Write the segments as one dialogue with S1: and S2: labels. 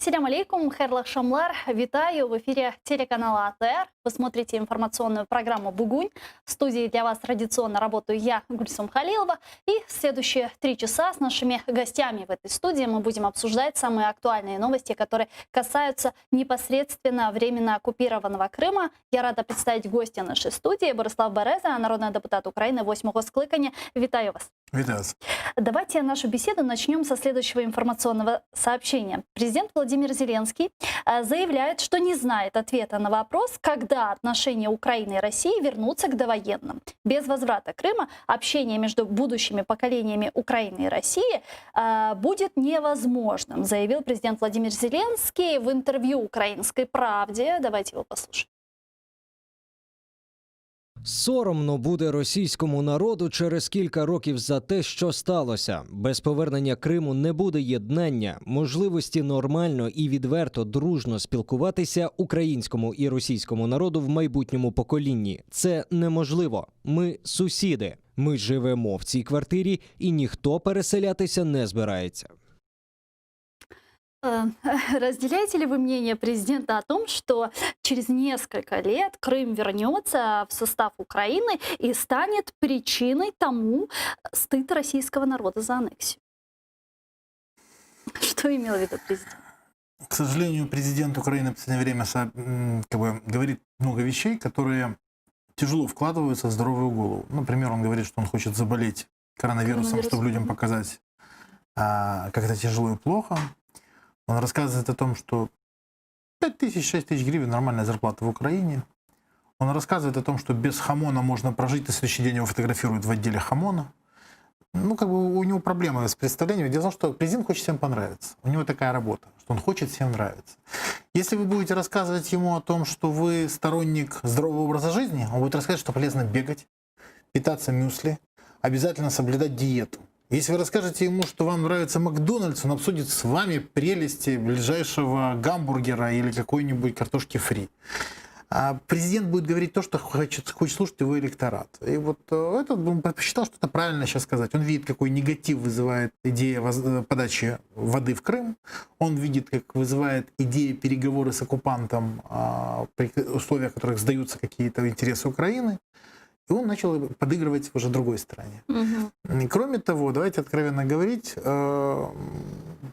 S1: Селям алейкум, хайрлах шамлар. Витаю в эфире телеканала АТР. Вы смотрите информационную программу «Бугунь». В студии для вас традиционно работаю я, Гульсум Халилова. И в следующие 3 часа с нашими гостями в этой студии мы будем обсуждать самые актуальные новости, которые касаются непосредственно временно оккупированного Крыма. Я рада представить гостя нашей студии Борислав Береза, народный депутат Украины 8-го скликання. Витаю вас.
S2: Витаю вас.
S1: Давайте нашу беседу начнем со следующего информационного сообщения. Президент Владимир Зеленский заявляет, что не знает ответа на вопрос, когда отношения Украины и России вернутся к довоенным. Без возврата Крыма общение между будущими поколениями Украины и России будет невозможным, заявил президент Владимир Зеленский в интервью «Украинской правде». Давайте его послушаем.
S3: Соромно буде російському народу через кілька років за те, що сталося. Без повернення Криму не буде єднання, можливості нормально і відверто дружно спілкуватися українському і російському народу в майбутньому поколінні. Це неможливо. Ми сусіди. Ми живемо в цій квартирі і ніхто переселятися не збирається.
S1: Разделяете ли вы мнение президента о том, что через несколько лет Крым вернется в состав Украины и станет причиной тому стыд российского народа за аннексию? Что имел в виду президент?
S2: К сожалению, президент Украины в последнее время говорит много вещей, которые тяжело вкладываются в здоровую голову. Например, он говорит, что он хочет заболеть коронавирусом, чтобы людям показать, как это тяжело и плохо. Он рассказывает о том, что 5 тысяч, 6 тысяч гривен нормальная зарплата в Украине. Он рассказывает о том, что без хамона можно прожить, на следующий день его фотографируют в отделе хамона. У него проблемы с представлением. Дело в том, что президент хочет всем понравиться. У него такая работа, что он хочет всем нравиться. Если вы будете рассказывать ему о том, что вы сторонник здорового образа жизни, он будет рассказывать, что полезно бегать, питаться мюсли, обязательно соблюдать диету. Если вы расскажете ему, что вам нравится Макдональдс, он обсудит с вами прелести ближайшего гамбургера или какой-нибудь картошки фри. А президент будет говорить то, что хочет слушать его электорат. И вот этот он посчитал, что это правильно сейчас сказать. Он видит, какой негатив вызывает идея подачи воды в Крым. Он видит, как вызывает идея переговоры с оккупантом при условиях, в которых сдаются какие-то интересы Украины. И он начал подыгрывать уже другой стороне. И кроме того, давайте откровенно говорить,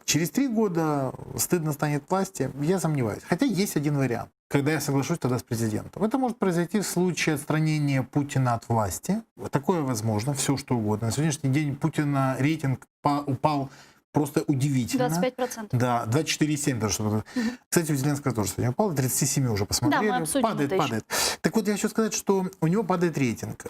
S2: через 3 года стыдно станет власти, я сомневаюсь. Хотя есть один вариант, когда я соглашусь тогда с президентом. Это может произойти в случае отстранения Путина от власти. Такое возможно, все что угодно. На сегодняшний день Путина рейтинг упал просто удивительно.
S1: 25%.
S2: Да, 24,7 даже. Кстати, у Зеленского тоже сегодня упал, 37 уже посмотрели.
S1: Да, мы обсудим
S2: падает,
S1: это
S2: падает. Так вот, я хочу сказать, что у него падает рейтинг.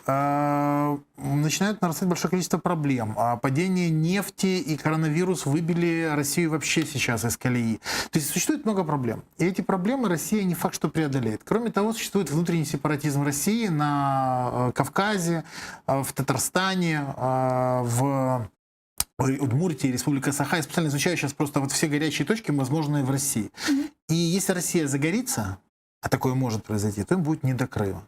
S2: Начинает нарастать большое количество проблем. Падение нефти и коронавирус выбили Россию вообще сейчас из колеи. То есть существует много проблем. И эти проблемы Россия не факт, что преодолеет. Кроме того, существует внутренний сепаратизм России на Кавказе, в Татарстане, в Удмуртии, Республика Саха. Я специально изучаю сейчас просто вот все горячие точки, возможные в России. И если Россия загорится, а такое может произойти, то им будет не до Крыма.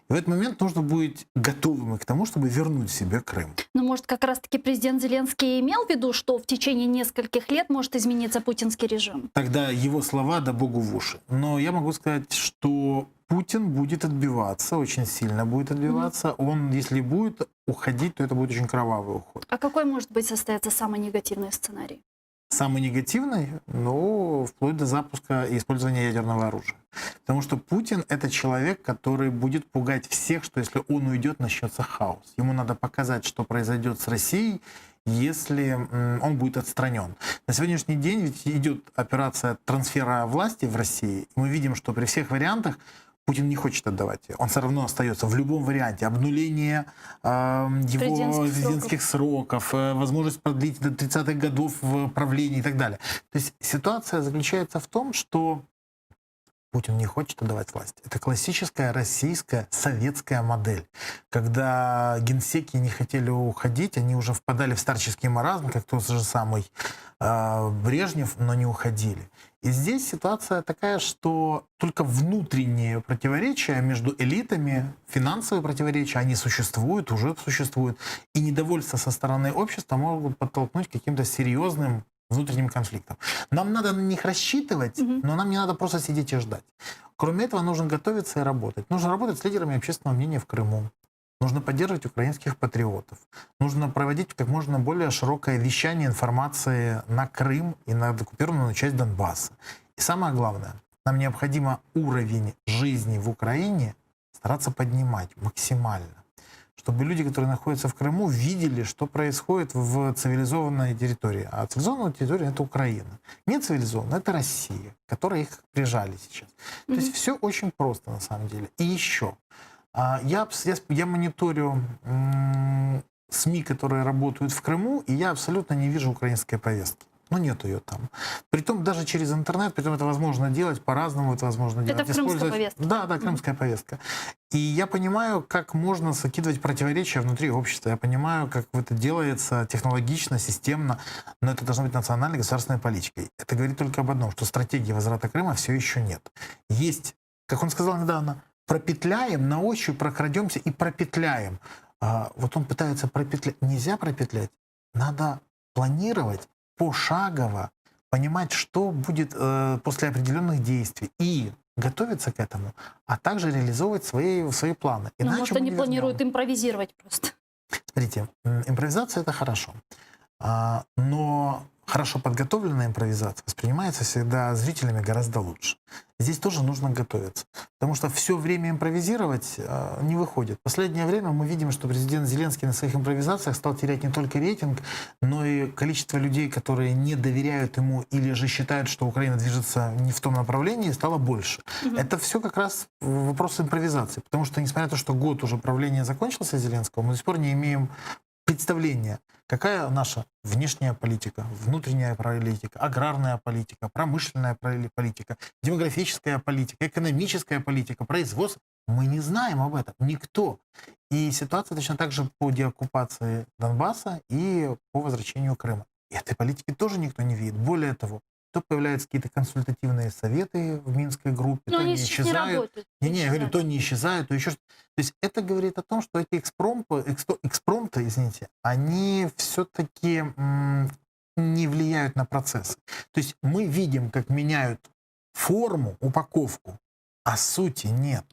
S2: И в этот момент нужно быть готовым к тому, чтобы вернуть себе Крым.
S1: Ну, может, как раз-таки президент Зеленский имел в виду, что в течение нескольких лет может измениться путинский режим?
S2: Тогда его слова да богу в уши. Но я могу сказать, что Путин будет отбиваться, очень сильно будет отбиваться. Он, если будет уходить, то это будет очень кровавый уход.
S1: А какой может быть состояться самый негативный сценарий?
S2: Самый негативный, вплоть до запуска и использования ядерного оружия. Потому что Путин — это человек, который будет пугать всех, что если он уйдет, начнется хаос. Ему надо показать, что произойдет с Россией, если он будет отстранен. На сегодняшний день ведь идет операция трансфера власти в России. И мы видим, что при всех вариантах Путин не хочет отдавать ее. Он все равно остается в любом варианте. Обнуление его президентских сроков, возможность продлить до 30-х годов в правлении и так далее. То есть ситуация заключается в том, что Путин не хочет отдавать власть. Это классическая российская советская модель. Когда генсеки не хотели уходить, они уже впадали в старческий маразм, как тот же самый Брежнев, но не уходили. И здесь ситуация такая, что только внутренние противоречия между элитами, финансовые противоречия, они существуют, уже существуют. И недовольство со стороны общества могут подтолкнуть к каким-то серьезным внутренним конфликтам. Нам надо на них рассчитывать, но нам не надо просто сидеть и ждать. Кроме этого, нужно готовиться и работать. Нужно работать с лидерами общественного мнения в Крыму. Нужно поддерживать украинских патриотов. Нужно проводить как можно более широкое вещание информации на Крым и на оккупированную часть Донбасса. И самое главное, нам необходимо уровень жизни в Украине стараться поднимать максимально. Чтобы люди, которые находятся в Крыму, видели, что происходит в цивилизованной территории. А цивилизованная территория — это Украина. Не цивилизованная — это Россия, которая их прижали сейчас. То есть все очень просто на самом деле. И еще. Я мониторю СМИ, которые работают в Крыму, и я абсолютно не вижу украинской повестки. Ну, нет ее там. Притом даже через интернет, притом это возможно делать по-разному, это возможно делать.
S1: Это крымская повестка.
S2: Да, крымская повестка. И я понимаю, как можно закидывать противоречия внутри общества. Я понимаю, как это делается технологично, системно, но это должна быть национальной государственной политикой. Это говорит только об одном, что стратегии возврата Крыма все еще нет. Есть, как он сказал недавно, пропетляем, на ощупь прокрадемся и пропетляем. Вот он пытается пропетлять. Нельзя пропетлять. Надо планировать пошагово, понимать, что будет после определенных действий, и готовиться к этому, а также реализовывать свои планы.
S1: Ну,
S2: Иначе
S1: может, они планируют импровизировать просто.
S2: Смотрите, импровизация — это хорошо. Но хорошо подготовленная импровизация воспринимается всегда зрителями гораздо лучше. Здесь тоже нужно готовиться. Потому что все время импровизировать не выходит. В последнее время мы видим, что президент Зеленский на своих импровизациях стал терять не только рейтинг, но и количество людей, которые не доверяют ему или же считают, что Украина движется не в том направлении, стало больше. Это все как раз вопрос импровизации. Потому что, несмотря на то, что год уже правления закончился Зеленского, мы до сих пор не имеем представления, какая наша внешняя политика, внутренняя политика, аграрная политика, промышленная политика, демографическая политика, экономическая политика, производство. Мы не знаем об этом. Никто. И ситуация точно так же по деоккупации Донбасса и по возвращению Крыма. И этой политики тоже никто не видит. Более того, то появляются какие-то консультативные советы в Минской группе,
S1: Но
S2: то
S1: они
S2: они
S1: сейчас не
S2: исчезают.
S1: работают.
S2: Я говорю, то не исчезают, то еще что-то. То есть это говорит о том, что эти экспромты, извините, они все-таки не влияют на процессы. То есть мы видим, как меняют форму, упаковку, а сути нет.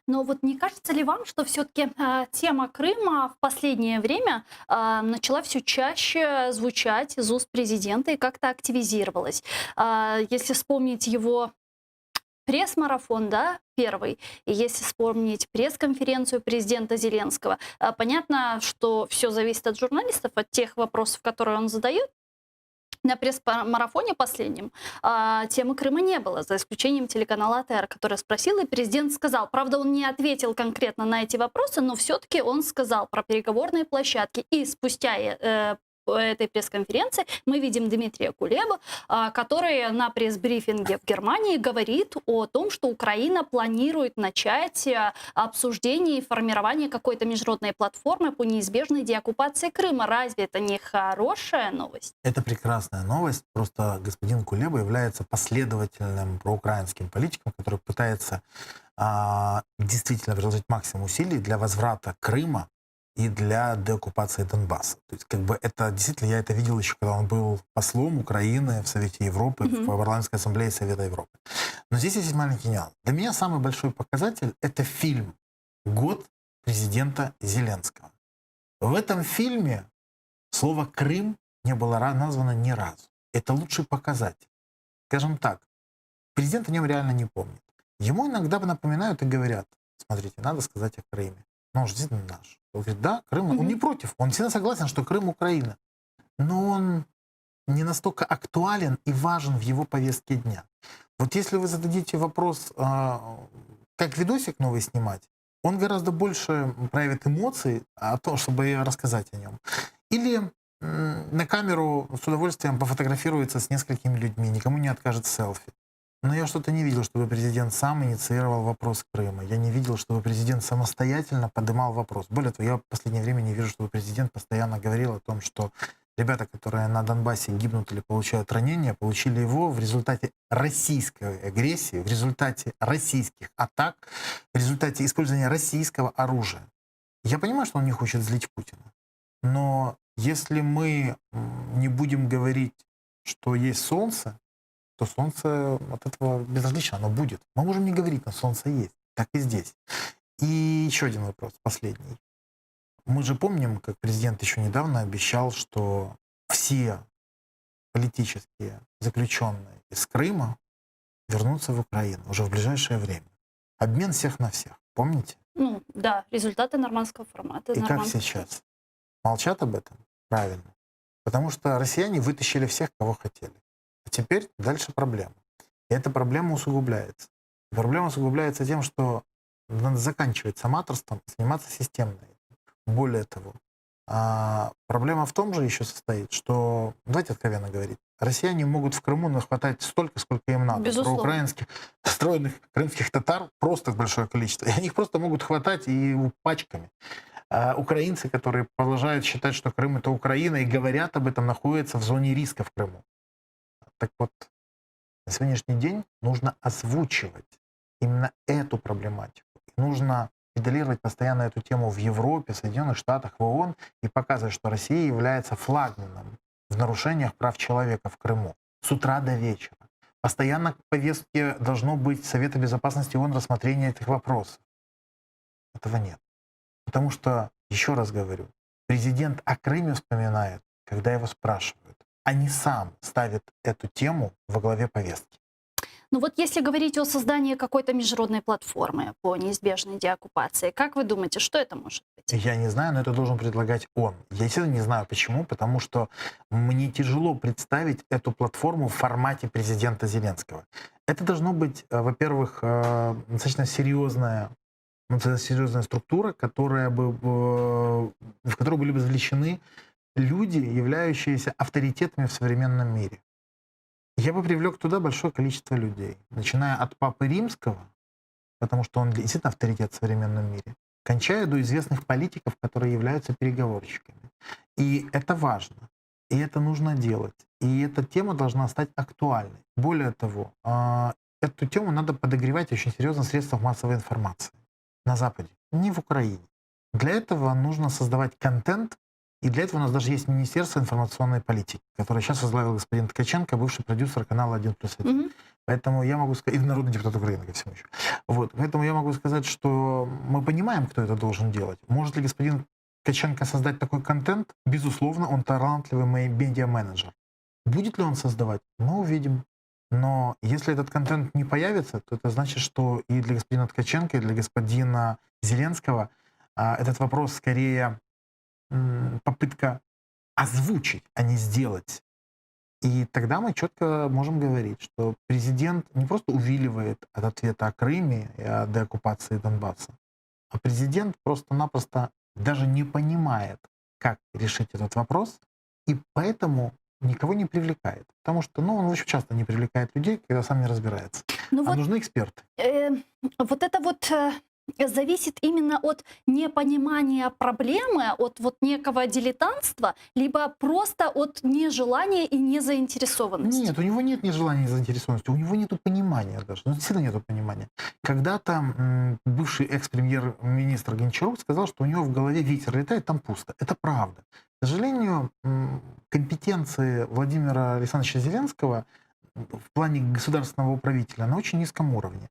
S1: Но вот не кажется ли вам, что все-таки тема Крыма в последнее время начала все чаще звучать из уст президента и как-то активизировалась? Если вспомнить его пресс-марафон, да, первый, и если вспомнить пресс-конференцию президента Зеленского, понятно, что все зависит от журналистов, от тех вопросов, которые он задает. На пресс-марафоне последнем темы Крыма не было, за исключением телеканала АТР, который спросил, и президент сказал. Правда, он не ответил конкретно на эти вопросы, но все-таки он сказал про переговорные площадки. И спустя этой пресс-конференции мы видим Дмитрия Кулебу, который на пресс-брифинге в Германии говорит о том, что Украина планирует начать обсуждение и формирование какой-то международной платформы по неизбежной деоккупации Крыма. Разве это не хорошая новость?
S2: Это прекрасная новость. Просто господин Кулеба является последовательным проукраинским политиком, который пытается действительно приложить максимум усилий для возврата Крыма и для деоккупации Донбасса. То есть, как бы это действительно, я это видел еще, когда он был послом Украины в Совете Европы, в Парламентской ассамблее Совета Европы. Но здесь есть маленький нюанс. Для меня самый большой показатель — это фильм «Год президента Зеленского». В этом фильме слово «Крым» не было названо ни разу. Это лучший показатель. Скажем так, президент о нем реально не помнит. Ему иногда напоминают и говорят: смотрите, надо сказать о Крыме. Но он же действительно наш. Он говорит, да, Крым, он не против. Он всегда согласен, что Крым — Украина. Но он не настолько актуален и важен в его повестке дня. Вот если вы зададите вопрос, как видосик новый снимать, он гораздо больше проявит эмоций о том, чтобы рассказать о нем. Или на камеру с удовольствием пофотографируется с несколькими людьми, никому не откажет селфи. Но я что-то не видел, чтобы президент сам инициировал вопрос Крыма. Я не видел, чтобы президент самостоятельно поднимал вопрос. Более того, я в последнее время не вижу, чтобы президент постоянно говорил о том, что ребята, которые на Донбассе гибнут или получают ранения, получили его в результате российской агрессии, в результате российских атак, в результате использования российского оружия. Я понимаю, что он не хочет злить Путина. Но если мы не будем говорить, что есть солнце, то солнце от этого безразлично, оно будет. Мы можем не говорить, но солнце есть. Так и здесь. И еще один вопрос, последний. Мы же помним, как президент еще недавно обещал, что все политические заключенные из Крыма вернутся в Украину уже в ближайшее время. Обмен всех на всех. Помните?
S1: Ну, да, результаты нормандского формата.
S2: И как сейчас? Молчат об этом? Правильно. Потому что россияне вытащили всех, кого хотели. А теперь дальше проблема. И эта проблема усугубляется. И проблема усугубляется тем, что надо заканчивать с аматорством и заниматься системно. Более того, проблема в том же еще состоит, что, давайте откровенно говорить, россияне могут в Крыму нахватать столько, сколько им надо.
S1: Безусловно.
S2: Проукраинских, настроенных крымских татар просто большое количество. И они их просто могут хватать и пачками. Украинцы, которые продолжают считать, что Крым — это Украина, и говорят об этом, находятся в зоне риска в Крыму. Так вот, на сегодняшний день нужно озвучивать именно эту проблематику. Нужно педалировать постоянно эту тему в Европе, Соединенных Штатах, в ООН и показывать, что Россия является флагманом в нарушениях прав человека в Крыму с утра до вечера. Постоянно в повестке должно быть Совета Безопасности ООН рассмотрение этих вопросов. Этого нет. Потому что, еще раз говорю, президент о Крыме вспоминает, когда его спрашивают, а не сам ставит эту тему во главе повестки.
S1: Ну вот если говорить о создании какой-то международной платформы по неизбежной деоккупации, как вы думаете, что это может быть?
S2: Я не знаю, но это должен предлагать он. Я действительно не знаю почему, потому что мне тяжело представить эту платформу в формате президента Зеленского. Это должно быть, во-первых, достаточно серьезная структура, в которой были бы завлечены люди, являющиеся авторитетами в современном мире. Я бы привлек туда большое количество людей, начиная от Папы Римского, потому что он действительно авторитет в современном мире, кончая до известных политиков, которые являются переговорщиками. И это важно, и это нужно делать, и эта тема должна стать актуальной. Более того, эту тему надо подогревать очень серьезно в средствах массовой информации на Западе, не в Украине. Для этого нужно создавать контент, и для этого у нас даже есть Министерство информационной политики, которое сейчас возглавил господин Ткаченко, бывший продюсер канала 1+1. Поэтому я могу сказать, и народный депутат Украины, ко всему еще. Вот. Поэтому я могу сказать, что мы понимаем, кто это должен делать. Может ли господин Ткаченко создать такой контент? Безусловно, он талантливый медиа-менеджер. Будет ли он создавать? Мы увидим. Но если этот контент не появится, то это значит, что и для господина Ткаченко, и для господина Зеленского этот вопрос скорее попытка озвучить, а не сделать. И тогда мы четко можем говорить, что президент не просто увиливает от ответа о Крыме и о деоккупации Донбасса, а президент просто-напросто даже не понимает, как решить этот вопрос, и поэтому никого не привлекает. Потому что, он очень часто не привлекает людей, когда сам не разбирается. Нужны эксперты.
S1: Вот это вот зависит именно от непонимания проблемы, от некого дилетантства, либо просто от нежелания и незаинтересованности?
S2: Нет, у него нет нежелания и незаинтересованности, у него нет понимания даже. Действительно нет понимания. Когда-то бывший экс-премьер-министр Гончарук сказал, что у него в голове ветер летает, там пусто. Это правда. К сожалению, компетенции Владимира Александровича Зеленского в плане государственного управителя на очень низком уровне.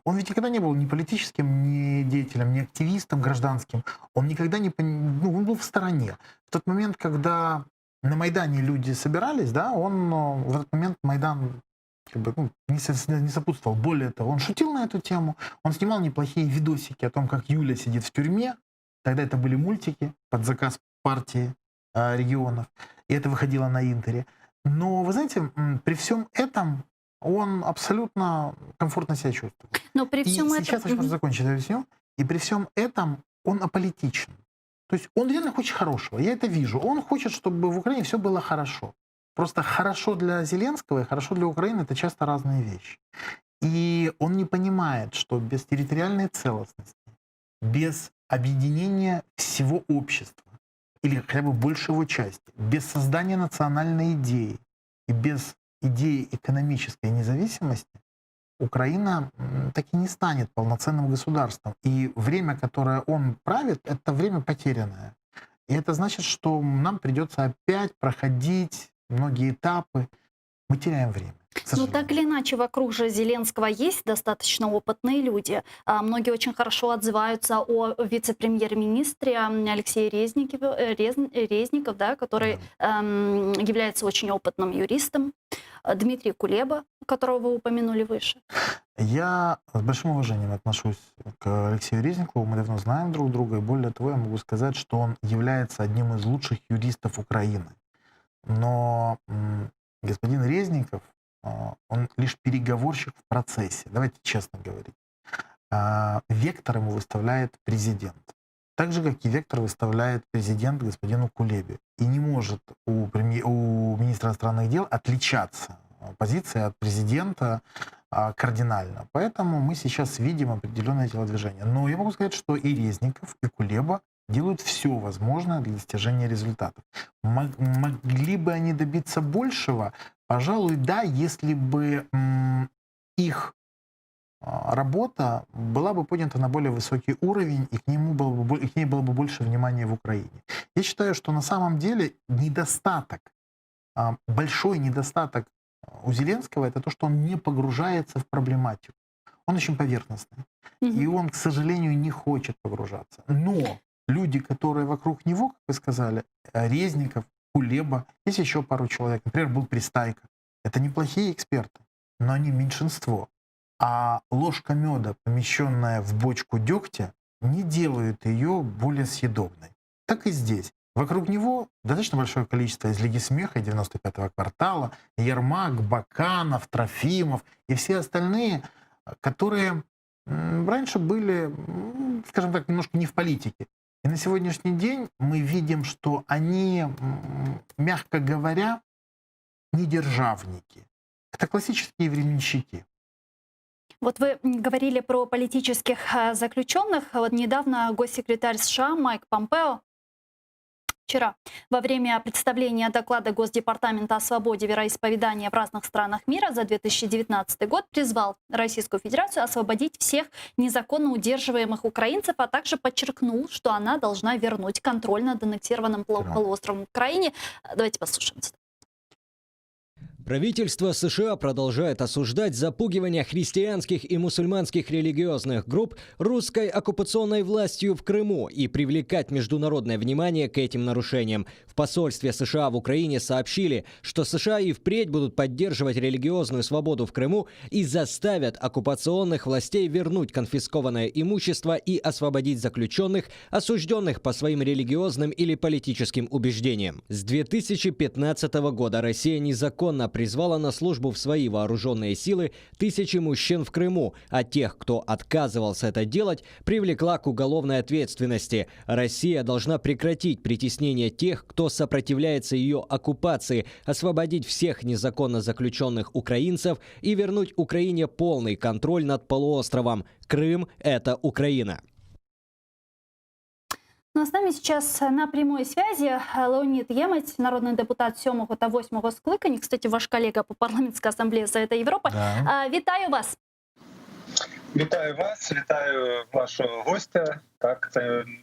S2: Он ведь никогда не был ни политическим, ни деятелем, ни активистом гражданским. Он никогда он был в стороне. В тот момент, когда на Майдане люди собирались, он в этот момент Майдан не сопутствовал. Более того, он шутил на эту тему, он снимал неплохие видосики о том, как Юля сидит в тюрьме. Тогда это были мультики под заказ партии регионов, и это выходило на Интере. Но, вы знаете, при всем этом он абсолютно комфортно себя чувствует.
S1: Но при всем этом...
S2: Сейчас очень можно закончить эту объясню. И при всем этом он аполитичен. То есть он реально хочет хорошего. Я это вижу. Он хочет, чтобы в Украине все было хорошо. Просто хорошо для Зеленского и хорошо для Украины — это часто разные вещи. И он не понимает, что без территориальной целостности, без объединения всего общества, или хотя бы большей его части, без создания национальной идеи и без идеи экономической независимости, Украина так и не станет полноценным государством. И время, которое он правит, это время потерянное. И это значит, что нам придется опять проходить многие этапы. Мы теряем время. К
S1: Ну,
S2: сожалению.
S1: так или иначе, вокруг же Зеленского есть достаточно опытные люди. Многие очень хорошо отзываются о вице-премьер-министре Алексее Резников, да, который является очень опытным юристом. Дмитрий Кулеба, которого вы упомянули выше.
S2: Я с большим уважением отношусь к Алексею Резникову. Мы давно знаем друг друга. И более того, я могу сказать, что он является одним из лучших юристов Украины. Но господин Резников, он лишь переговорщик в процессе. Давайте честно говорить. Вектор ему выставляет президент. Так же, как и вектор выставляет президент господину Кулебе. И не может у министра иностранных дел отличаться позиция от президента кардинально. Поэтому мы сейчас видим определенное телодвижение. Но я могу сказать, что и Резников, и Кулеба делают все возможное для достижения результатов. Могли бы они добиться большего? Пожалуй, да, если бы их работа была бы поднята на более высокий уровень, и к ней было бы больше внимания в Украине. Я считаю, что на самом деле большой недостаток у Зеленского это то, что он не погружается в проблематику. Он очень поверхностный. И он, к сожалению, не хочет погружаться. Но люди, которые вокруг него, как вы сказали, Резников, Кулеба, есть еще пару человек, например, был Пристайко. Это неплохие эксперты, но они меньшинство. А ложка меда, помещенная в бочку дегтя, не делает ее более съедобной. Так и здесь. Вокруг него достаточно большое количество из Лиги смеха, 95-го квартала, Ермак, Баканов, Трофимов и все остальные, которые раньше были, скажем так, немножко не в политике. И на сегодняшний день мы видим, что они, мягко говоря, не державники. Это классические временщики.
S1: Вот вы говорили про политических заключенных. Вот недавно госсекретарь США Майк Помпео вчера во время представления доклада Госдепартамента о свободе вероисповедания в разных странах мира за 2019 год призвал Российскую Федерацию освободить всех незаконно удерживаемых украинцев, а также подчеркнул, что она должна вернуть контроль над аннексированным полуостровом Украине. Давайте послушаем.
S3: Правительство США продолжает осуждать запугивание христианских и мусульманских религиозных групп русской оккупационной властью в Крыму и привлекать международное внимание к этим нарушениям. В посольстве США в Украине сообщили, что США и впредь будут поддерживать религиозную свободу в Крыму и заставят оккупационных властей вернуть конфискованное имущество и освободить заключенных, осужденных по своим религиозным или политическим убеждениям. С 2015 года Россия незаконно призвала на службу в свои вооруженные силы тысячи мужчин в Крыму, а тех, кто отказывался это делать, привлекла к уголовной ответственности. Россия должна прекратить притеснение тех, кто сопротивляется ее оккупации, освободить всех незаконно заключенных украинцев и вернуть Украине полный контроль над полуостровом. Крым – это Украина.
S1: Ну, а с нами сейчас на прямой связи Леонид Ємець, народний депутат 7-го та 8-го скликань. Кстати, ваш колега по парламентській асамблеї Совета Європи.
S2: Да.
S1: Вітаю вас.
S4: Вітаю вас, вітаю вашого гостя. Так,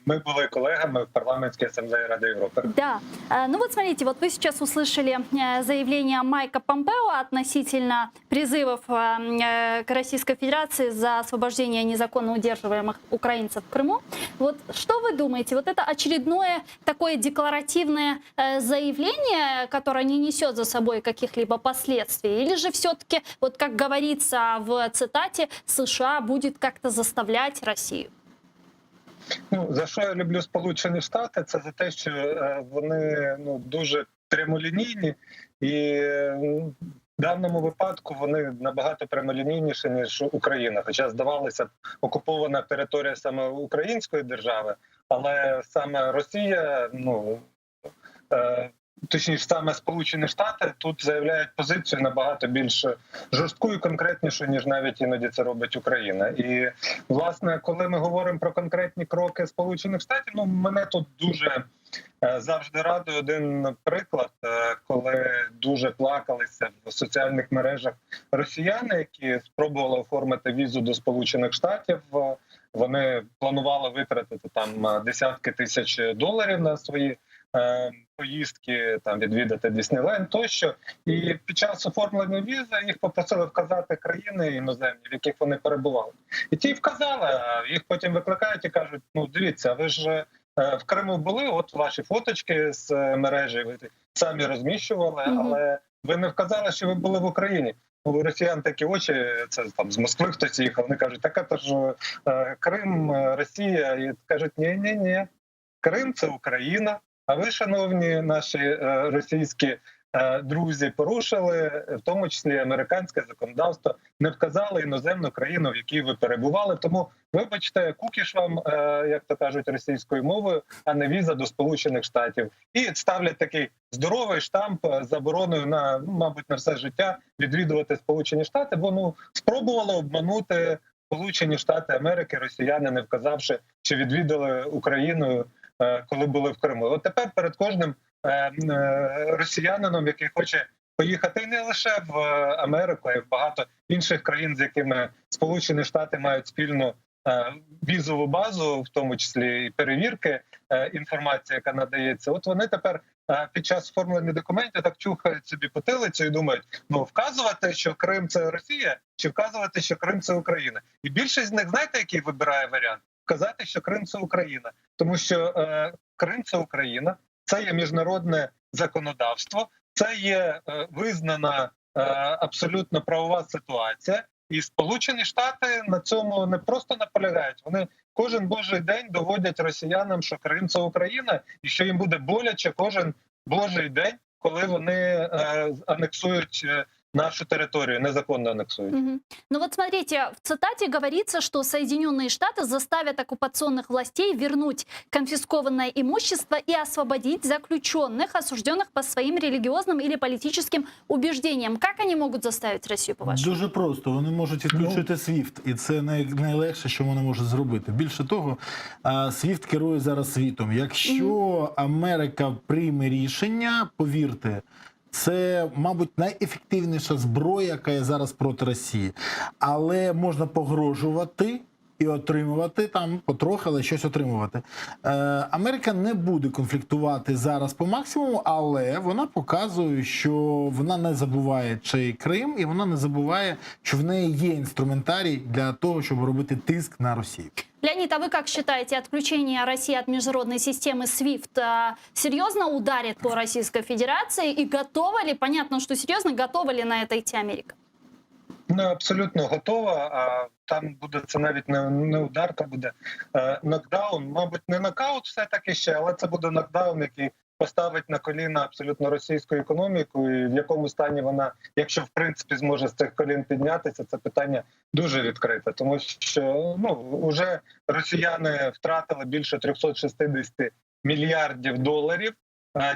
S4: мы были колегами в парламентской ассамблее Рады Европы.
S1: Да. Ну вот смотрите, вот вы сейчас услышали заявление Майка Помпео относительно призывов к Российской Федерации за освобождение незаконно удерживаемых украинцев в Крыму. Вот что вы думаете? Вот это очередное такое декларативное заявление, которое не несет за собой каких-либо последствий? Или же все-таки, вот как говорится в цитате, США будет как-то заставлять Россию?
S4: Ну, за що я люблю Сполучені Штати, це за те, що вони дуже прямолінійні і в даному випадку вони набагато прямолінійніші, ніж Україна. Хоча здавалося б, окупована територія саме української держави, але саме Росія, точніше, саме Сполучені Штати тут заявляють позицію набагато більш жорстку і конкретнішу, ніж навіть іноді це робить Україна. І, власне, коли ми говоримо про конкретні кроки Сполучених Штатів, мене тут дуже завжди радує один приклад, коли дуже плакалися в соціальних мережах росіяни, які спробували оформити візу до Сполучених Штатів. Вони планували витратити там десятки тисяч доларів на свої поїздки, там відвідати Діснейленд тощо. І під час оформлення візи їх попросили вказати країни іноземні, в яких вони перебували. І ті вказали, а їх потім викликають і кажуть: ну дивіться, ви ж в Криму були, от ваші фоточки з мережі, ви самі розміщували, але ви не вказали, що ви були в Україні. У росіян такі очі, це там з Москви хтось їхав, вони кажуть, так це ж Крим, Росія, і кажуть, ні, Крим – це Україна, а ви, шановні наші російські друзі, порушили, в тому числі американське законодавство, не вказали іноземну країну, в якій ви перебували. Тому, вибачте, кукіш вам, як то кажуть, російською мовою, а не віза до Сполучених Штатів. І ставлять такий здоровий штамп з забороною на, мабуть, на все життя відвідувати Сполучені Штати, бо спробували обманути Сполучені Штати Америки росіяни, не вказавши, що відвідали Україну, коли були в Криму. От тепер перед кожним росіянином, який хоче поїхати і не лише в Америку, а й в багато інших країн, з якими Сполучені Штати мають спільну візову базу, в тому числі і перевірки інформації, яка надається. От вони тепер під час оформлення документів так чухають собі потилицю і думають, вказувати, що Крим – це Росія, чи вказувати, що Крим – це Україна. І більшість з них, знаєте, який вибирає варіант? Вказати, що Крим – це Україна. Тому що Крим – це Україна, це є міжнародне законодавство, це є визнана абсолютно правова ситуація. І Сполучені Штати на цьому не просто наполягають, вони кожен божий день доводять росіянам, що Крим – це Україна, і що їм буде боляче кожен божий день, коли вони анексують нашу территорию, незаконно аннексуют.
S1: Ну вот смотрите, в цитате говорится, что Соединенные Штаты заставят оккупационных властей вернуть конфискованное имущество и освободить заключенных, осужденных по своим религиозным или политическим убеждениям. Как они могут заставить Росію, по-вашому?
S2: Дуже просто. Вони можуть відключити SWIFT, і це найлегше, що вони можуть зробити. Більше того, SWIFT керує зараз світом. Якщо Америка прийме рішення, повірте, це, мабуть, найефективніша зброя, яка є зараз проти Росії. Але можна погрожувати і отримувати там потрохи, але щось отримувати. Америка не буде конфліктувати зараз по максимуму, але вона показує, що вона не забуває чий Крим, і вона не забуває, що в неї є інструментарій для того, щоб робити тиск на Росію.
S1: Леонид, а вы как считаете, отключение России от международной системы SWIFT серьезно ударит по Российской Федерации? И готова ли, понятно, что серьезно, готова ли на это идти Америка?
S4: Абсолютно готова, а там буде це навіть не удар, то буде нокдаун. Мабуть, не нокаут все-таки ще, але це буде нокдаун, який поставить на коліна абсолютно російську економіку, і в якому стані вона, якщо в принципі зможе з цих колін піднятися, це питання дуже відкрите. Тому що вже росіяни втратили більше 360 мільярдів доларів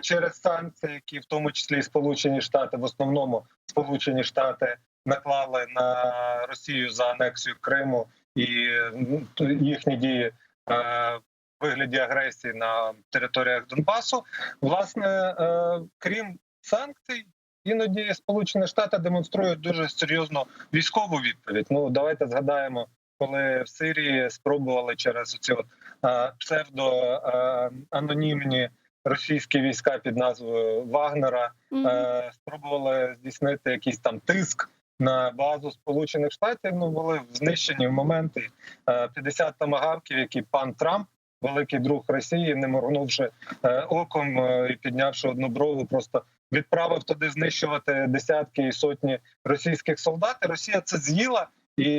S4: через санкції, які в тому числі і Сполучені Штати, в основному Сполучені Штати, наклали на Росію за анексію Криму і їхні дії в вигляді агресії на територіях Донбасу. Власне, крім санкцій, іноді Сполучені Штати демонструють дуже серйозну військову відповідь. Давайте згадаємо, коли в Сирії спробували через оці псевдоанонімні російські війська під назвою Вагнера, спробували здійснити якийсь там тиск на базу Сполучених Штатів, були знищені в моменти 50 томагавків, які пан Трамп, великий друг Росії, не моргнувши оком і піднявши одну брову, просто відправив туди знищувати десятки і сотні російських солдат. І Росія це з'їла. І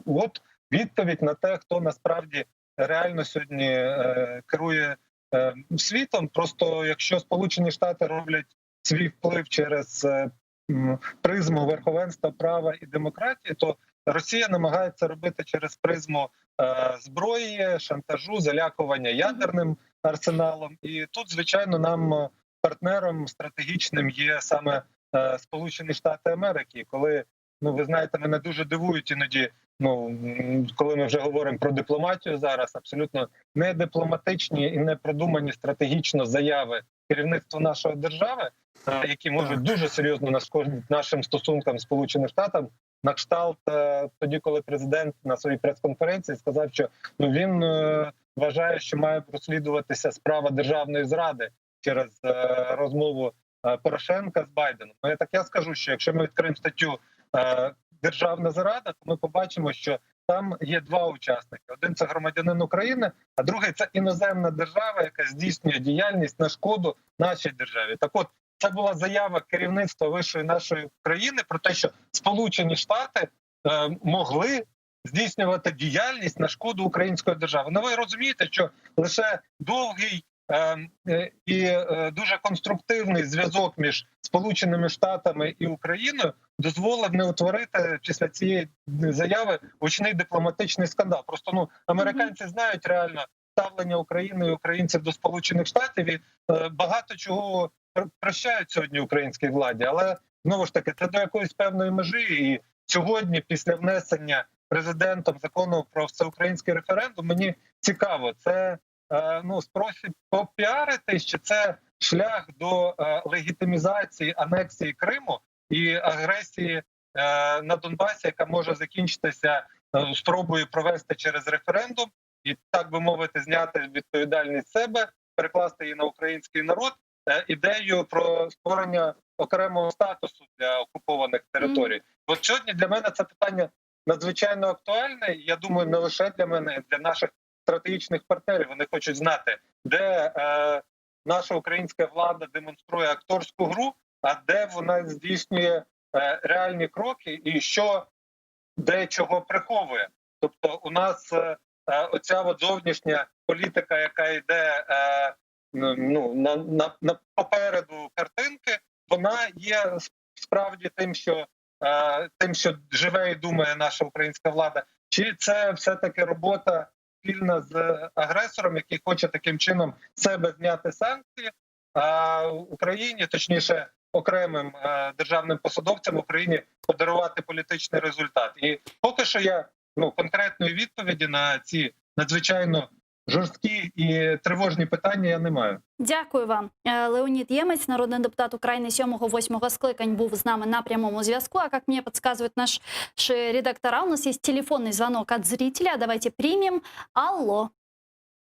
S4: от відповідь на те, хто насправді реально сьогодні керує світом. Просто якщо Сполучені Штати роблять свій вплив через призму верховенства права і демократії, то Росія намагається робити через призму зброї, шантажу, залякування ядерним арсеналом. І тут, звичайно, нам партнером стратегічним є саме Сполучені Штати Америки. Коли, ви знаєте, мене дуже дивують іноді, коли ми вже говоримо про дипломатію зараз, абсолютно не дипломатичні і не продумані стратегічно заяви керівництва нашої держави, які можуть дуже серйозно нашкодити нашим стосункам з Сполученими Штатами. На кшталт тоді, коли президент на своїй прес-конференції сказав, що він вважає, що має розслідуватися справа державної зради через розмову Порошенка з Байденом. Ну, я скажу, що якщо ми відкриємо статтю «Державна зрада», то ми побачимо, що там є два учасники. Один – це громадянин України, а другий – це іноземна держава, яка здійснює діяльність на шкоду нашій державі. Так от, це була заява керівництва вищої нашої країни про те, що Сполучені Штати могли здійснювати діяльність на шкоду української держави. Ну, ви розумієте, що лише довгий і дуже конструктивний зв'язок між Сполученими Штатами і Україною дозволив не утворити після цієї заяви гучний дипломатичний скандал. Просто американці знають реально ставлення України і українців до Сполучених Штатів і багато чого прощають сьогодні українській владі. Але знову ж таки, це до якоїсь певної межі. І сьогодні, після внесення президентом закону про всеукраїнський референдум, мені цікаво, це спосіб попіарити, чи це шлях до легітимізації анексії Криму і агресії на Донбасі, яка може закінчитися спробою провести через референдум і, так би мовити, зняти відповідальність з себе, перекласти її на український народ, ідею про створення окремого статусу для окупованих територій. От сьогодні для мене це питання надзвичайно актуальне. Я думаю, не лише для мене, а для наших стратегічних партнерів. Вони хочуть знати, де наша українська влада демонструє акторську гру, а де вона здійснює реальні кроки і що де чого приховує. Тобто у нас оця зовнішня політика, яка йде на попереду картинки, вона є справді тим, що живе і думає наша українська влада. Чи це все-таки робота спільна з агресором, який хоче таким чином себе зняти санкції, а Україні, точніше окремим державним посадовцям Україні подарувати політичний результат. І поки що я конкретної відповіді на ці надзвичайно жорсткі і тривожні питання я не маю.
S1: Дякую вам. Леонід Ємець, народний депутат України 7-8 скликань, був з нами на прямому зв'язку. А как мне подсказывают наши редактора, у нас есть телефонный звонок от зрителя. Давайте примем. Алло.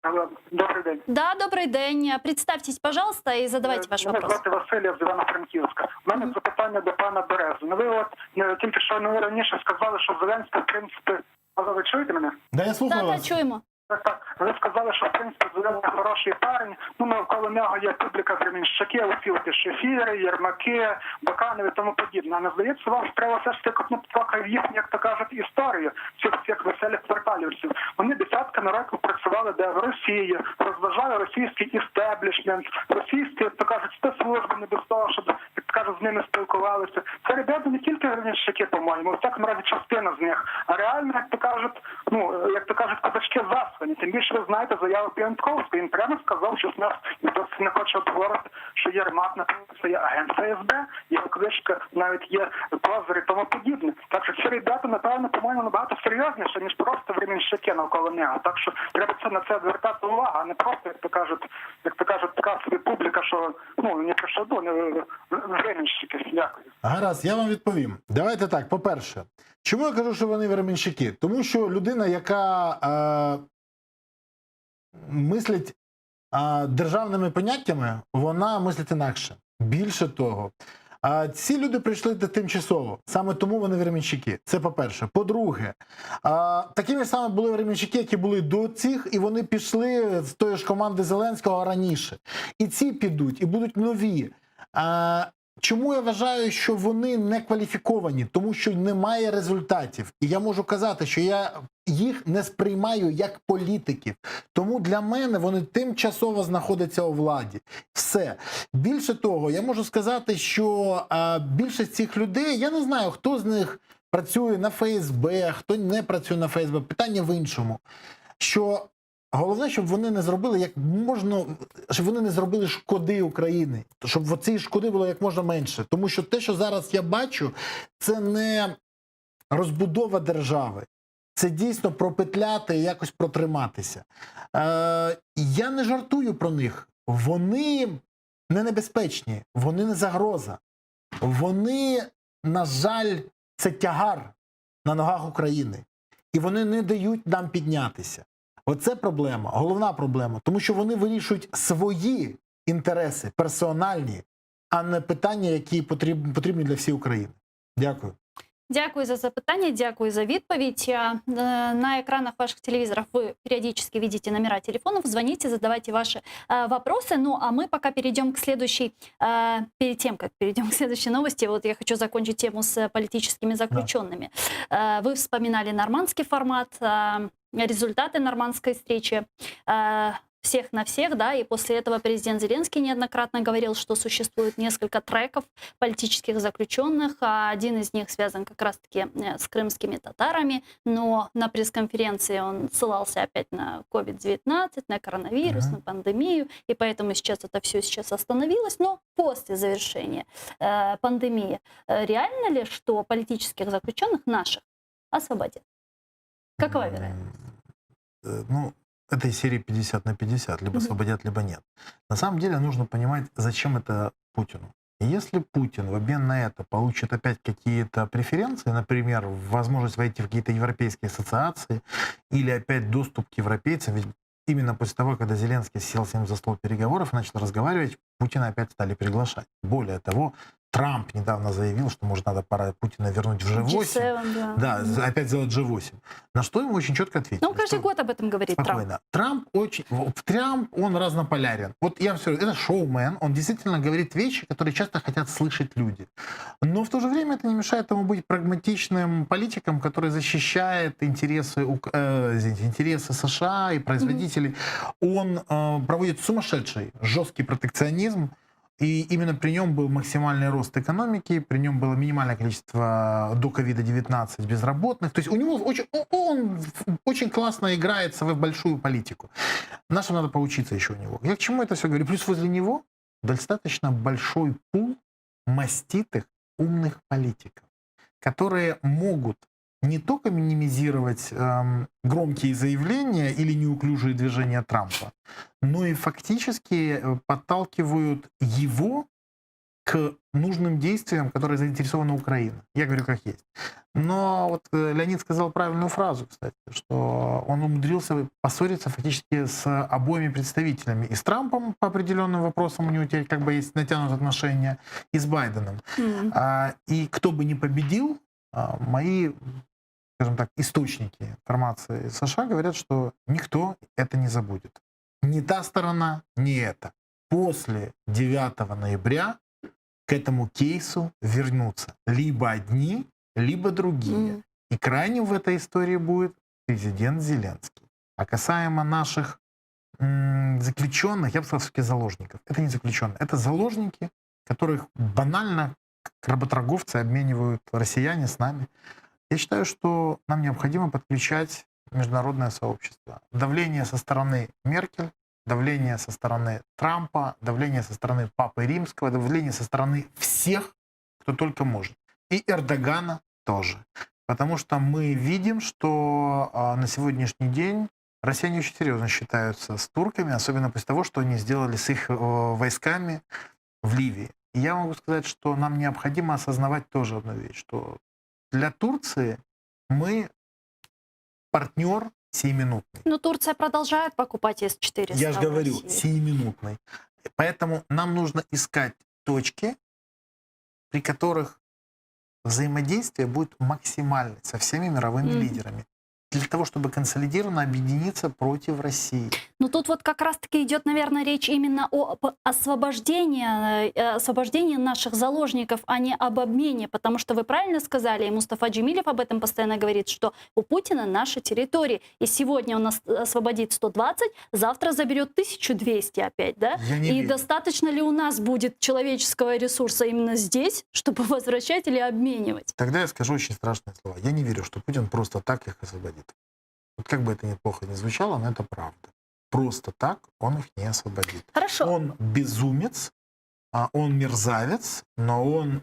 S5: Алло, добрий день.
S1: Да, добрий день. Представьтесь, пожалуйста, і задавайте ваш вопрос.
S5: Мене звати Василь з Івано-Франківська. У мене запитання до пана Берези. Ви тільки що раніше сказали, що Зеленський, в принципі... Але ви чуєте мене?
S2: Да, я слухаю вас.
S1: чуємо.
S5: Так. Ви сказали, що в принципі Зеленський хороший парень. Навколо нього є публіка Гремінщаки, оці Шефіри, Єрмаки, Баканови і тому подібне. А не здається вам, треба все ж таки трохи їхню, як то кажуть, історію цих веселих кварталівців. Вони десятками років працювали де в Росії, розважали російський істеблішмент, російські, як то кажуть, спецслужби не без того, щоб, як то кажуть, з ними спілкувалися. Це ребята не тільки Гремінщаки, по-моєму, в всякому разі частина з них, а реально, як то кажуть, козачки заслані. Тим більше ви знаєте заяву Піантковського. Він прямо сказав, що з нас ніхто не хоче говорити, що Єрмак, наприклад, це є агент ФСБ, його книжка навіть є позори і тому подібне. Так що ці ребята, напевно, по-моєму, набагато серйозніше, ніж просто временщики навколо нього. Так що треба на це звертати увагу, а не просто, як то кажуть, така собі публіка, що, не пришоду, не временщики. Дякую.
S2: Гаразд, я вам відповім. Давайте так, по-перше, чому я кажу, що вони временщики? Тому що людина, яка мислить державними поняттями, вона мислить інакше. Більше того, ці люди прийшли тимчасово. Саме тому вони временщики. Це по-перше. По-друге, такими самими були временщики, які були до цих, і вони пішли з тої ж команди Зеленського раніше. І ці підуть, і будуть нові. Чому я вважаю, що вони не кваліфіковані? Тому що немає результатів. І я можу казати, що я їх не сприймаю як політиків. Тому для мене вони тимчасово знаходяться у владі. Все. Більше того, я можу сказати, що більшість цих людей, я не знаю, хто з них працює на ФСБ, хто не працює на ФСБ. Питання в іншому. Що головне, щоб вони не зробили щоб вони не зробили шкоди Україні, щоб цієї шкоди було як можна менше. Тому що те, що зараз я бачу, це не розбудова держави. Це дійсно пропетляти і якось протриматися. Я не жартую про них. Вони не небезпечні, вони не загроза. Вони, на жаль, це тягар на ногах України. І вони не дають нам піднятися. Оце проблема, головна проблема. Тому що вони вирішують свої інтереси, персональні, а не питання, які потрібні для всієї України. Дякую.
S1: Дякую за запитання, дякую за відповідь. На экранах ваших телевизоров вы периодически видите номера телефонов. Звоните, задавайте ваши вопросы. Ну, а мы пока перейдем к следующей... Перед тем, как перейдем к следующей новости, вот я хочу закончить тему с политическими заключенными. Да. Вы вспоминали нормандский формат, результаты нормандской встречи. Всех на всех, да, и после этого президент Зеленский неоднократно говорил, что существует несколько треков политических заключенных, а один из них связан как раз-таки с крымскими татарами, но на пресс-конференции он ссылался опять на COVID-19, на коронавирус, на пандемию, и поэтому сейчас это все сейчас остановилось, но после завершения пандемии реально ли, что политических заключенных наших освободят? Какова вероятность?
S2: Ну, этой серии 50 на 50, либо освободят, либо нет. На самом деле нужно понимать, зачем это Путину. И если Путин в обмен на это получит опять какие-то преференции, например, возможность войти в какие-то европейские ассоциации или опять доступ к европейцам, ведь именно после того, когда Зеленский сел с ним за стол переговоров и начал разговаривать, Путина опять стали приглашать. Более того, Трамп недавно заявил, что, может, пора Путина вернуть в G8.
S1: G7, да.
S2: Да, опять сделать G8. На что ему очень четко ответили.
S1: Ну, он каждый год об этом говорит,
S2: спокойно. Трамп он разнополярен. Вот я все, это шоумен, он действительно говорит вещи, которые часто хотят слышать люди. Но в то же время это не мешает ему быть прагматичным политиком, который защищает интересы США и производителей. Он проводит сумасшедший, жесткий протекционизм. И именно при нем был максимальный рост экономики, при нем было минимальное количество до ковида-19 безработных. То есть у него он очень классно играется в большую политику. Нашим надо поучиться еще у него. Я к чему это все говорю? Плюс возле него достаточно большой пул маститых, умных политиков, которые могут не только минимизировать громкие заявления или неуклюжие движения Трампа, но и фактически подталкивают его к нужным действиям, которые заинтересована Украина. Я говорю как есть. Но вот Леонид сказал правильную фразу, кстати, что он умудрился поссориться фактически с обоими представителями. И с Трампом по определенным вопросам у него теперь как бы есть натянутые отношения, и с Байденом. И кто бы ни победил, мои, скажем так, источники информации США говорят, что никто это не забудет. Ни та сторона, ни эта. После 9 ноября к этому кейсу вернутся либо одни, либо другие. И крайним в этой истории будет президент Зеленский. А касаемо наших заключенных, я бы сказал, все-таки заложников. Это не заключенные, это заложники, которых банально как работорговцы обменивают россияне с нами. Я считаю, что нам необходимо подключать международное сообщество. Давление со стороны Меркель, давление со стороны Трампа, давление со стороны Папы Римского, давление со стороны всех, кто только может. И Эрдогана тоже. Потому что мы видим, что на сегодняшний день россияне очень серьезно считаются с турками, особенно после того, что они сделали с их войсками в Ливии. И я могу сказать, что нам необходимо осознавать тоже одну вещь, что для Турции мы партнер сиюминутный.
S1: Но Турция продолжает покупать С-400.
S2: Я же говорю, сиюминутный. Поэтому нам нужно искать точки, при которых взаимодействие будет максимальное со всеми мировыми лидерами. Для того, чтобы консолидированно объединиться против России.
S1: Но тут вот как раз-таки идет, наверное, речь именно о освобождении наших заложников, а не об обмене. Потому что вы правильно сказали, и Мустафа Джемилев об этом постоянно говорит, что у Путина наши территории. И сегодня он освободит 120, завтра заберет 1200 опять, да? И верю. Достаточно ли у нас будет человеческого ресурса именно здесь, чтобы возвращать или обменивать?
S2: Тогда я скажу очень страшные слова. Я не верю, что Путин просто так их освободит. Вот как бы это неплохо не звучало, но это правда. Просто так он их не освободит.
S1: Хорошо.
S2: Он безумец, он мерзавец, но он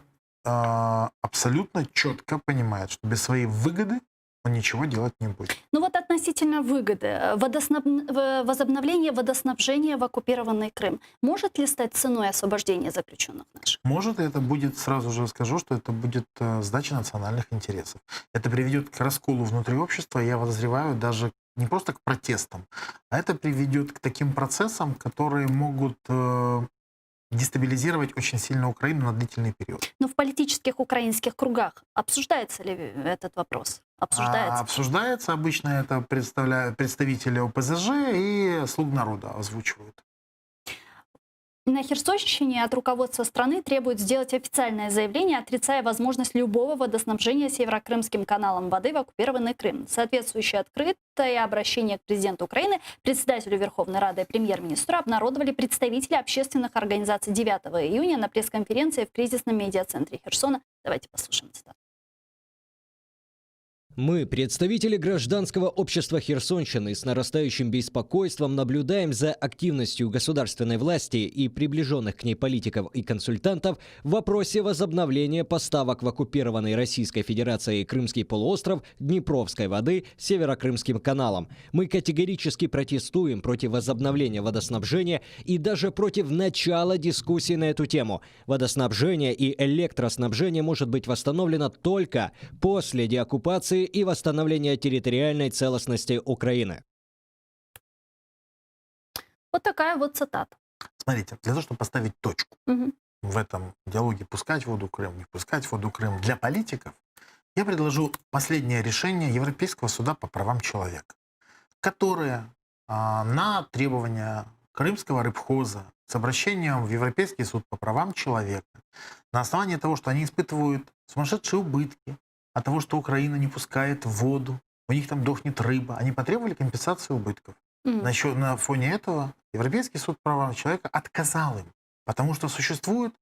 S2: абсолютно четко понимает, что без своей выгоды он ничего делать не будет.
S1: Ну вот относительно выгоды, возобновление водоснабжения в оккупированный Крым может ли стать ценой освобождения заключенных наших?
S2: Может, и это будет, сразу же скажу, что это будет сдача национальных интересов. Это приведет к расколу внутри общества, я подозреваю, даже не просто к протестам, а это приведет к таким процессам, которые могут дестабилизировать очень сильно Украину на длительный период.
S1: Но в политических украинских кругах обсуждается ли этот вопрос? Обсуждается?
S2: Обсуждается обычно это представители ОПЗЖ и слуг народа озвучивают.
S1: На Херсонщине от руководства страны требуют сделать официальное заявление, отрицая возможность любого водоснабжения Северокрымским каналом воды в оккупированный Крым. Соответствующее открытое обращение к президенту Украины, председателю Верховной Рады и премьер-министру обнародовали представители общественных организаций 9 июня на пресс-конференции в кризисном медиацентре Херсона. Давайте послушаем цитату.
S3: Мы, представители гражданского общества Херсонщины, с нарастающим беспокойством наблюдаем за активностью государственной власти и приближенных к ней политиков и консультантов в вопросе возобновления поставок в оккупированный Российской Федерацией Крымский полуостров Днепровской воды Северокрымским каналом. Мы категорически протестуем против возобновления водоснабжения и даже против начала дискуссий на эту тему. Водоснабжение и электроснабжение может быть восстановлено только после деоккупации и восстановления территориальной целостности Украины.
S1: Вот такая вот цитата.
S2: Смотрите, для того, чтобы поставить точку в этом диалоге, пускать воду Крым, не пускать воду Крым, для политиков, я предложу последнее решение Европейского суда по правам человека, которое на требования крымского рыбхоза с обращением в Европейский суд по правам человека на основании того, что они испытывают сумасшедшие убытки от того, что Украина не пускает воду, у них там дохнет рыба. Они потребовали компенсацию убытков. На фоне этого Европейский суд по правам человека отказал им, потому что существует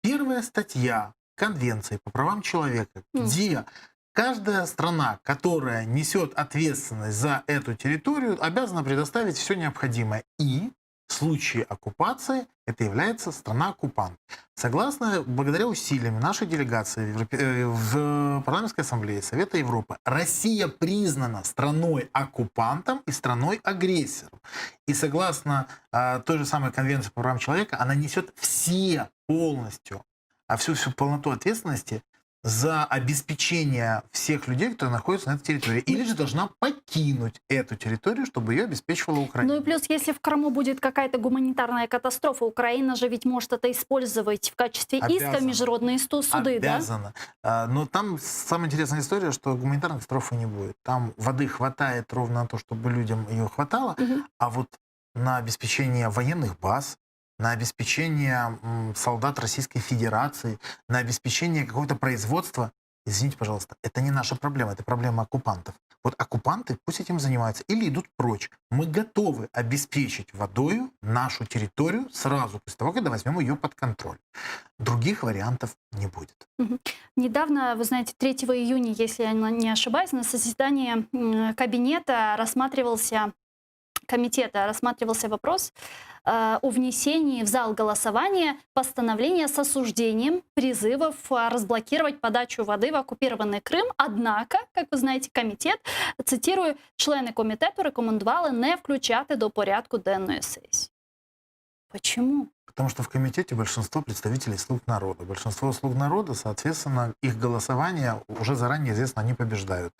S2: первая статья Конвенции по правам человека, где каждая страна, которая несет ответственность за эту территорию, обязана предоставить все необходимое. И в случае оккупации это является страна-оккупант. Благодаря усилиям нашей делегации в Парламентской ассамблее Совета Европы, Россия признана страной-оккупантом и страной-агрессором. И согласно той же самой Конвенции по правам человека, она несет всю полноту ответственности за обеспечение всех людей, которые находятся на этой территории. Или же должна покинуть эту территорию, чтобы ее обеспечивала Украина.
S1: Ну и плюс, если в Крыму будет какая-то гуманитарная катастрофа, Украина же ведь может это использовать в качестве иска в международные суды,
S2: обязана. Да? Но там самая интересная история, что гуманитарной катастрофы не будет. Там воды хватает ровно на то, чтобы людям ее хватало, а вот на обеспечение военных баз, на обеспечение солдат Российской Федерации, на обеспечение какого-то производства, извините, пожалуйста, это не наша проблема, это проблема оккупантов. Вот оккупанты пусть этим занимаются или идут прочь. Мы готовы обеспечить водою нашу территорию сразу после того, когда возьмем ее под контроль. Других вариантов не будет.
S1: Недавно, вы знаете, 3 июня, если я не ошибаюсь, на заседании комитета рассматривался вопрос о внесении в зал голосования постановления с осуждением призывов разблокировать подачу воды в оккупированный Крим. Однако, как ви знаєте, комітет, цитирую, члени комітету рекомендували не включати до порядку денної сесії. Почему?
S2: Потому что в комитете большинство представителей слуг народа. Большинство слуг народа, соответственно, их голосование уже заранее известно, они побеждают.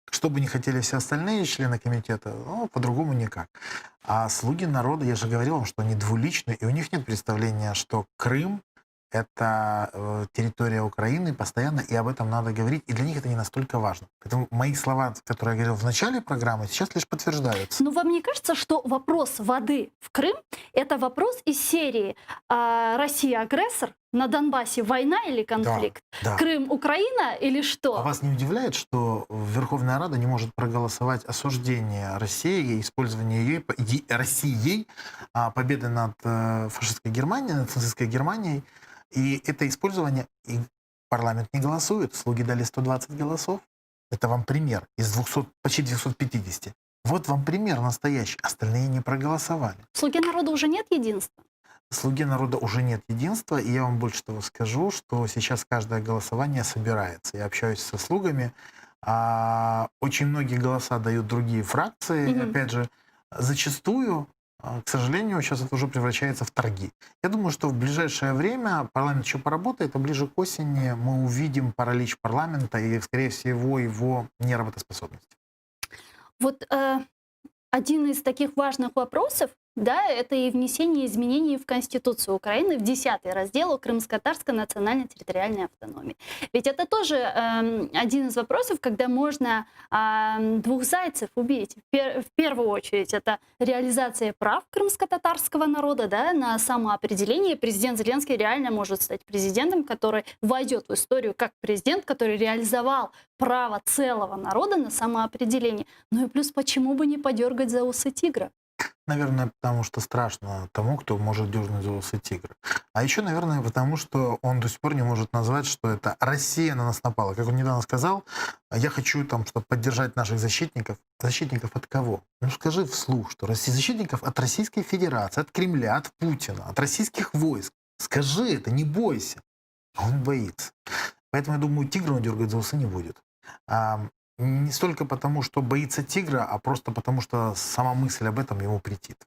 S2: Что бы ни хотели все остальные члены комитета, по-другому никак. А слуги народа, я же говорил вам, что они двуличны, и у них нет представления, что Крым — это территория Украины постоянно, и об этом надо говорить, и для них это не настолько важно. Поэтому мои слова, которые я говорил в начале программы, сейчас лишь подтверждаются.
S1: Но вам не кажется, что вопрос воды в Крым — это вопрос из серии «Россия агрессор», на Донбассе война или конфликт?
S2: Да.
S1: Крым, Украина или что?
S2: А вас не удивляет, что Верховная Рада не может проголосовать осуждение России, использование Россией победы над фашистской Германией, нацистской Германией? И это использование, и парламент не голосует, слуги дали 120 голосов. Это вам пример из почти 250. Вот вам пример настоящий. Остальные не проголосовали.
S1: Слуги народа уже нет единства?
S2: Слуги народа уже нет единства, и я вам больше того скажу, что сейчас каждое голосование собирается. Я общаюсь со слугами, очень многие голоса дают другие фракции, опять же, зачастую, к сожалению, сейчас это уже превращается в торги. Я думаю, что в ближайшее время парламент еще поработает, а ближе к осени мы увидим паралич парламента и, скорее всего, его неработоспособность.
S1: Вот один из таких важных вопросов, да, это и внесение изменений в Конституцию Украины в 10-й раздел о крымско-татарской национально-территориальной автономии. Ведь это тоже один из вопросов, когда можно двух зайцев убить. В первую очередь это реализация прав крымско-татарского народа, да, на самоопределение. Президент Зеленский реально может стать президентом, который войдет в историю как президент, который реализовал право целого народа на самоопределение. Ну и плюс, почему бы не подергать за усы тигра?
S2: Наверное, потому что страшно тому, кто может дернуть за усы тигра. А еще, наверное, потому что он до сих пор не может назвать, что это Россия на нас напала. Как он недавно сказал, я хочу там, чтобы поддержать наших защитников. Защитников от кого? Ну скажи вслух, что защитников от Российской Федерации, от Кремля, от Путина, от российских войск. Скажи это, не бойся. А он боится. Поэтому, я думаю, тигра он дергать за усы не будет. Не столько потому, что боится тигра, а просто потому, что сама мысль об этом ему претит.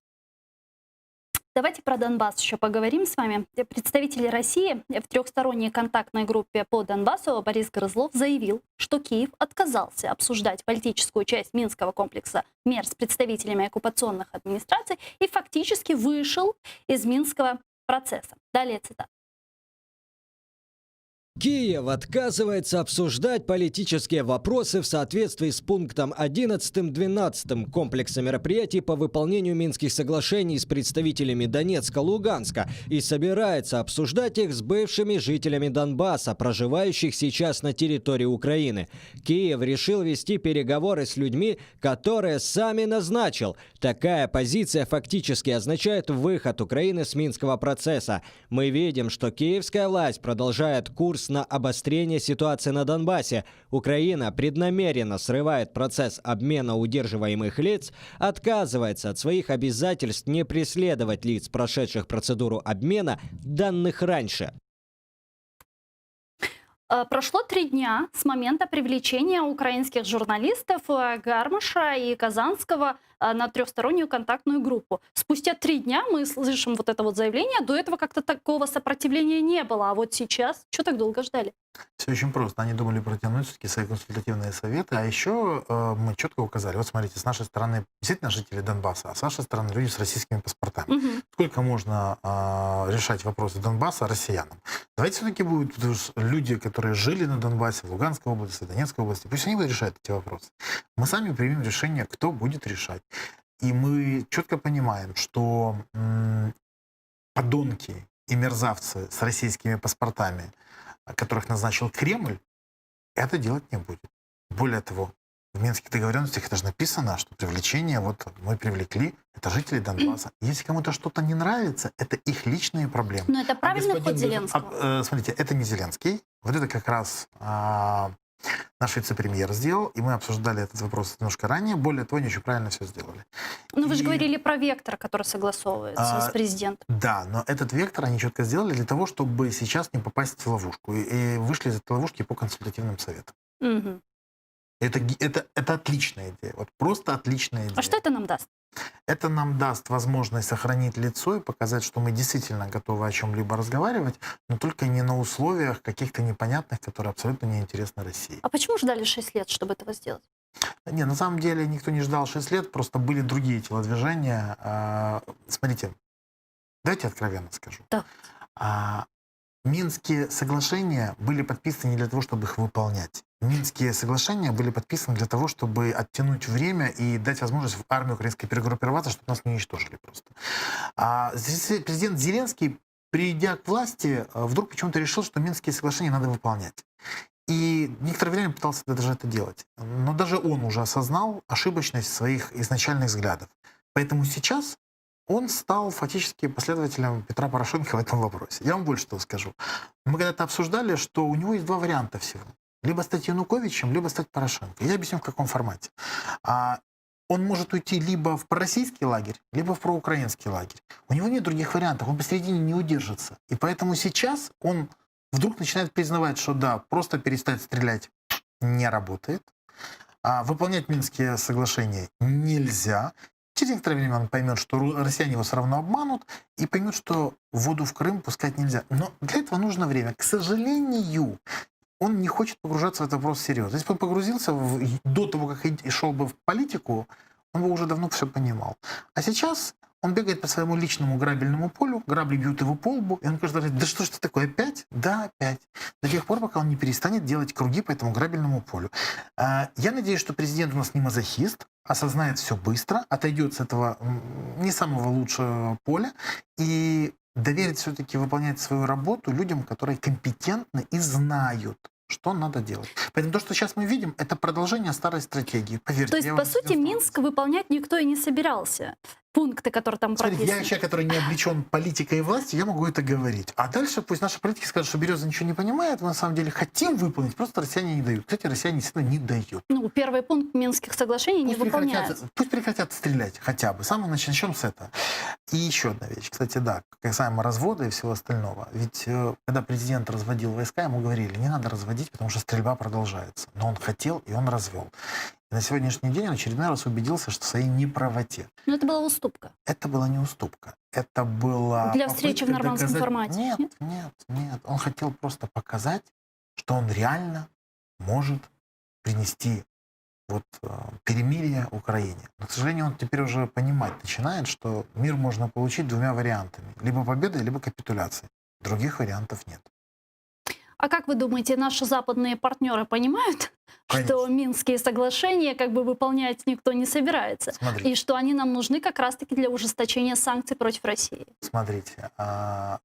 S1: Давайте про Донбасс еще поговорим с вами. Представитель России в трехсторонней контактной группе по Донбассу Борис Грызлов заявил, что Киев отказался обсуждать политическую часть Минского комплекса мер с представителями оккупационных администраций и фактически вышел из Минского процесса. Далее цитата.
S3: Киев отказывается обсуждать политические вопросы в соответствии с пунктом 11-12 комплекса мероприятий по выполнению Минских соглашений с представителями Донецка, Луганска и собирается обсуждать их с бывшими жителями Донбасса, проживающих сейчас на территории Украины. Киев решил вести переговоры с людьми, которые сами назначил. Такая позиция фактически означает выход Украины с Минского процесса. Мы видим, что киевская власть продолжает курс на обострение ситуации на Донбассе. Украина преднамеренно срывает процесс обмена удерживаемых лиц, отказывается от своих обязательств не преследовать лиц, прошедших процедуру обмена, данных раньше.
S1: Прошло 3 дня с момента привлечения украинских журналистов Гармаша и Казанского на трехстороннюю контактную группу. Спустя 3 дня мы слышим вот это вот заявление. До этого как-то такого сопротивления не было. А вот сейчас, что так долго ждали?
S2: Все очень просто. Они думали протянуть все-таки свои консультативные советы. А еще мы четко указали, вот смотрите, с нашей стороны действительно жители Донбасса, а с вашей стороны люди с российскими паспортами.
S1: Угу.
S2: Сколько можно решать вопросы Донбасса россиянам? Давайте все-таки будут люди, которые жили на Донбассе, в Луганской области, Донецкой области, пусть они будут решать эти вопросы. Мы сами примем решение, кто будет решать. И мы четко понимаем, что подонки и мерзавцы с российскими паспортами, которых назначил Кремль, это делать не будет. Более того, в Минских договоренностях это же написано, что привлечение, вот мы привлекли, это жители Донбасса. Если кому-то что-то не нравится, это их личные проблемы.
S1: Но это правильный ход Зеленского.
S2: Смотрите, это не Зеленский. Вот это как раз наш вице-премьер сделал, и мы обсуждали этот вопрос немножко ранее. Более того, они очень правильно все сделали.
S1: Ну, вы же говорили про вектор, который согласовывается с президентом.
S2: Да, но этот вектор они четко сделали для того, чтобы сейчас не попасть в ловушку. И вышли из этой ловушки по консультативным советам.
S1: Угу.
S2: Это отличная идея. Вот просто отличная идея.
S1: А что это нам даст?
S2: Это нам даст возможность сохранить лицо и показать, что мы действительно готовы о чем-либо разговаривать, но только не на условиях каких-то непонятных, которые абсолютно не интересны России.
S1: А почему ждали 6 лет, чтобы этого сделать?
S2: Не, на самом деле никто не ждал 6 лет, просто были другие телодвижения. Смотрите, давайте откровенно скажу.
S1: Да.
S2: Минские соглашения были подписаны не для того, чтобы их выполнять. Минские соглашения были подписаны для того, чтобы оттянуть время и дать возможность в армии украинской перегруппироваться, чтобы нас не уничтожили просто. Здесь президент Зеленский, придя к власти, вдруг почему-то решил, что Минские соглашения надо выполнять. И некоторое время пытался даже это делать. Но даже он уже осознал ошибочность своих изначальных взглядов. Поэтому сейчас он стал фактически последователем Петра Порошенко в этом вопросе. Я вам больше того скажу. Мы когда-то обсуждали, что у него есть 2 варианта всего. Либо стать Януковичем, либо стать Порошенко. Я объясню, в каком формате. Он может уйти либо в пророссийский лагерь, либо в проукраинский лагерь. У него нет других вариантов, он посередине не удержится. И поэтому сейчас он вдруг начинает признавать, что да, просто перестать стрелять не работает. Выполнять Минские соглашения нельзя. Через некоторое время он поймет, что россияне его все равно обманут, и поймет, что воду в Крым пускать нельзя. Но для этого нужно время. К сожалению, он не хочет погружаться в этот вопрос серьезно. Если бы он погрузился до того, как шел бы в политику, он бы уже давно все понимал. А сейчас он бегает по своему личному грабельному полю, грабли бьют его по лбу, и он каждый раз говорит: да что ж это такое, опять? Да, опять. До тех пор, пока он не перестанет делать круги по этому грабельному полю. Я надеюсь, что президент у нас не мазохист, осознает все быстро, отойдет с этого не самого лучшего поля и доверит все-таки выполнять свою работу людям, которые компетентны и знают, что надо делать. Поэтому то, что сейчас мы видим, это продолжение старой стратегии. Поверьте.
S1: То есть, по сути, Минск выполнять никто и не собирался. Пункты, которые там
S2: Смотрите,
S1: прописаны.
S2: я человек, который не облечен политикой и властью, я могу это говорить. А дальше пусть наши политики скажут, что Береза ничего не понимает, мы на самом деле хотим выполнить, просто россияне не дают. Кстати, россияне действительно не дают.
S1: Ну, первый пункт Минских соглашений не выполняется.
S2: Пусть прекратят стрелять хотя бы. Начнем с этого. И еще одна вещь. Кстати, да, касаемо развода и всего остального. Ведь когда президент разводил войска, ему говорили: не надо разводить, потому что стрельба продолжается. Но он хотел, и он развел. И на сегодняшний день он очередной раз убедился, что в своей неправоте.
S1: Но это была уступка.
S2: Это была не уступка. Это была
S1: Для встречи в нормандском формате.
S2: Нет. Он хотел просто показать, что он реально может принести перемирие Украине. Но, к сожалению, он теперь уже понимать начинает, что мир можно получить двумя вариантами. Либо победой, либо капитуляцией. Других вариантов нет.
S1: А как вы думаете, наши западные партнеры понимают,
S2: Конечно.
S1: что Минские соглашения выполнять никто не собирается?
S2: Смотрите.
S1: И что они нам нужны как раз-таки для ужесточения санкций против России?
S2: Смотрите,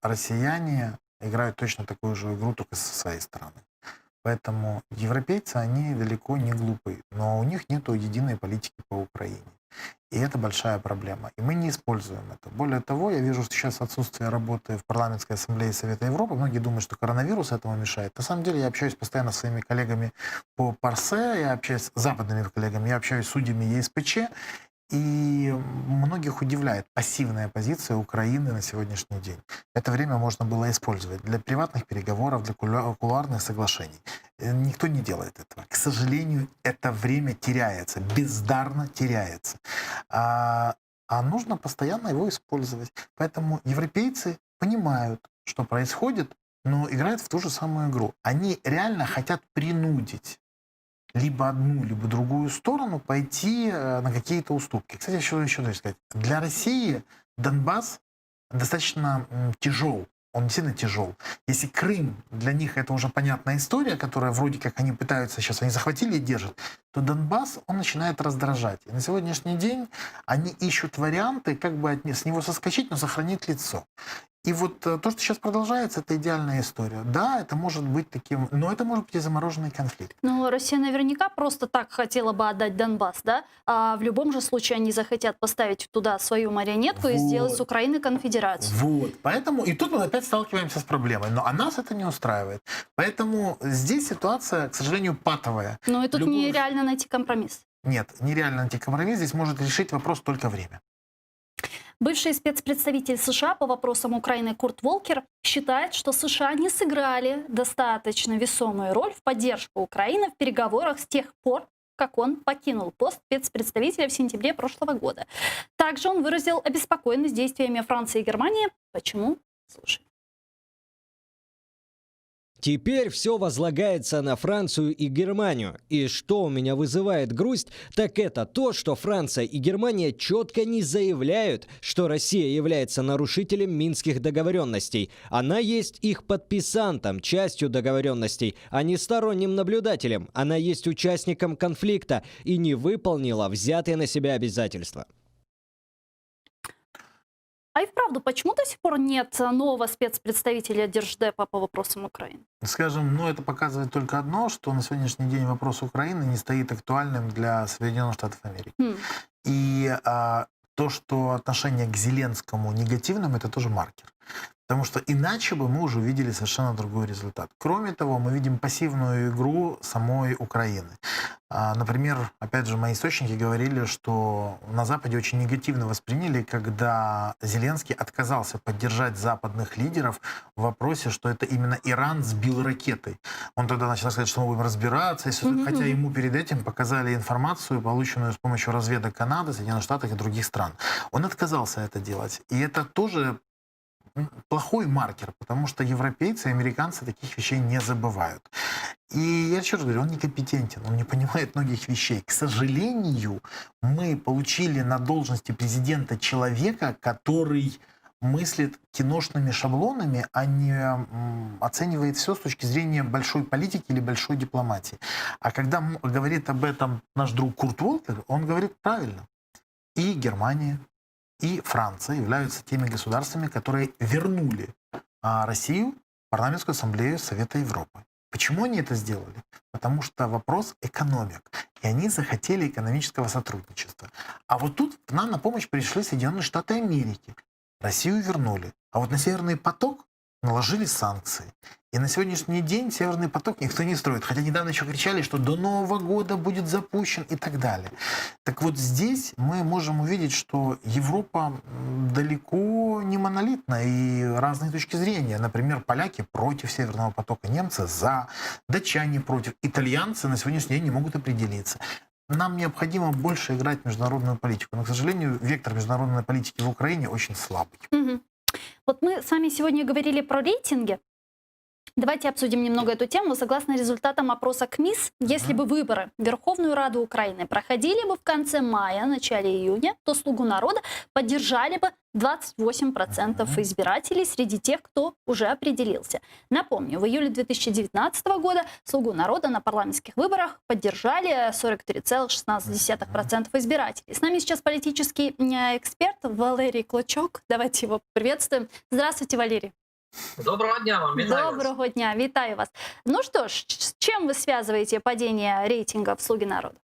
S2: россияне играют точно такую же игру, только со своей стороны. Поэтому европейцы, они далеко не глупые, но у них нет единой политики по Украине. И это большая проблема. И мы не используем это. Более того, я вижу сейчас отсутствие работы в парламентской ассамблее Совета Европы. Многие думают, что коронавирус этому мешает. На самом деле я общаюсь постоянно с своими коллегами по ПАРСЕ, я общаюсь с западными коллегами, я общаюсь с судьями ЕСПЧ. И многих удивляет пассивная позиция Украины на сегодняшний день. Это время можно было использовать для приватных переговоров, для кулуарных соглашений. Никто не делает этого. К сожалению, это время теряется, бездарно теряется. А нужно постоянно его использовать. Поэтому европейцы понимают, что происходит, но играют в ту же самую игру. Они реально хотят принудить либо одну, либо другую сторону пойти на какие-то уступки. Кстати, еще хочу сказать. Для России Донбасс достаточно тяжел. Он сильно тяжел. Если Крым для них это уже понятная история, которая вроде как они пытаются сейчас, они захватили и держат, то Донбасс, он начинает раздражать. И на сегодняшний день они ищут варианты, как бы с него соскочить, но сохранить лицо. И то, что сейчас продолжается, это идеальная история. Да, это может быть таким, но это может быть и замороженный конфликт.
S1: Но Россия наверняка просто так хотела бы отдать Донбасс, да? А в любом же случае они захотят поставить туда свою марионетку и сделать с Украины конфедерацию.
S2: Поэтому, и тут мы опять сталкиваемся с проблемой. Но нас это не устраивает. Поэтому здесь ситуация, к сожалению, патовая.
S1: Но и тут нереально найти компромисс.
S2: Нет, нереально найти компромисс. Здесь может решить вопрос только время.
S1: Бывший спецпредставитель США по вопросам Украины Курт Волкер считает, что США не сыграли достаточно весомую роль в поддержку Украины в переговорах с тех пор, как он покинул пост спецпредставителя в сентябре прошлого года. Также он выразил обеспокоенность действиями Франции и Германии. Почему? Слушай.
S3: Теперь все возлагается на Францию и Германию. И что у меня вызывает грусть, так это то, что Франция и Германия четко не заявляют, что Россия является нарушителем Минских договоренностей. Она есть их подписантом, частью договоренностей, а не сторонним наблюдателем. Она есть участником конфликта и не выполнила взятые на себя обязательства.
S1: А и вправду, почему до сих пор нет нового спецпредставителя Держдепа по вопросам Украины?
S2: Скажем, это показывает только одно, что на сегодняшний день вопрос Украины не стоит актуальным для Соединенных Штатов Америки. И то, что отношение к Зеленскому негативным, это тоже маркер. Потому что иначе бы мы уже увидели совершенно другой результат. Кроме того, мы видим пассивную игру самой Украины. Например, опять же, мои источники говорили, что на Западе очень негативно восприняли, когда Зеленский отказался поддержать западных лидеров в вопросе, что это именно Иран сбил ракетой. Он тогда начал сказать, что мы будем разбираться, хотя ему перед этим показали информацию, полученную с помощью разведок Канады, Соединенных Штатов и других стран. Он отказался это делать. И это тоже плохой маркер, потому что европейцы и американцы таких вещей не забывают. И я еще раз говорю, он некомпетентен, он не понимает многих вещей. К сожалению, мы получили на должности президента человека, который мыслит киношными шаблонами, а не оценивает все с точки зрения большой политики или большой дипломатии. А когда говорит об этом наш друг Курт Волкер, он говорит правильно. И Германия, и Франция являются теми государствами, которые вернули Россию в парламентскую ассамблею Совета Европы. Почему они это сделали? Потому что вопрос экономик. И они захотели экономического сотрудничества. А вот тут к нам на помощь пришли Соединенные Штаты Америки. Россию вернули. А вот на Северный поток наложили санкции. И на сегодняшний день Северный поток никто не строит. Хотя недавно еще кричали, что до Нового года будет запущен и так далее. Так вот здесь мы можем увидеть, что Европа далеко не монолитна и разные точки зрения. Например, поляки против Северного потока, немцы за, датчане против, итальянцы на сегодняшний день не могут определиться. Нам необходимо больше играть в международную политику. Но, к сожалению, вектор международной политики в Украине очень слабый.
S1: Мгм. Вот мы с вами сегодня говорили про рейтинги. Давайте обсудим немного эту тему. Согласно результатам опроса КМИС, если бы выборы в Верховную Раду Украины проходили бы в конце мая, начале июня, то «Слугу народа» поддержали бы 28% избирателей среди тех, кто уже определился. Напомню, в июле 2019 года «Слугу народа» на парламентских выборах поддержали 43,16% избирателей. С нами сейчас политический эксперт Валерий Клочок. Давайте его приветствуем. Здравствуйте, Валерий.
S6: Доброго дня вам, вітаю вас.
S1: Доброго дня, вітаю вас. Ну что ж, с чем вы связываете падение рейтинга в «Слуги народа»?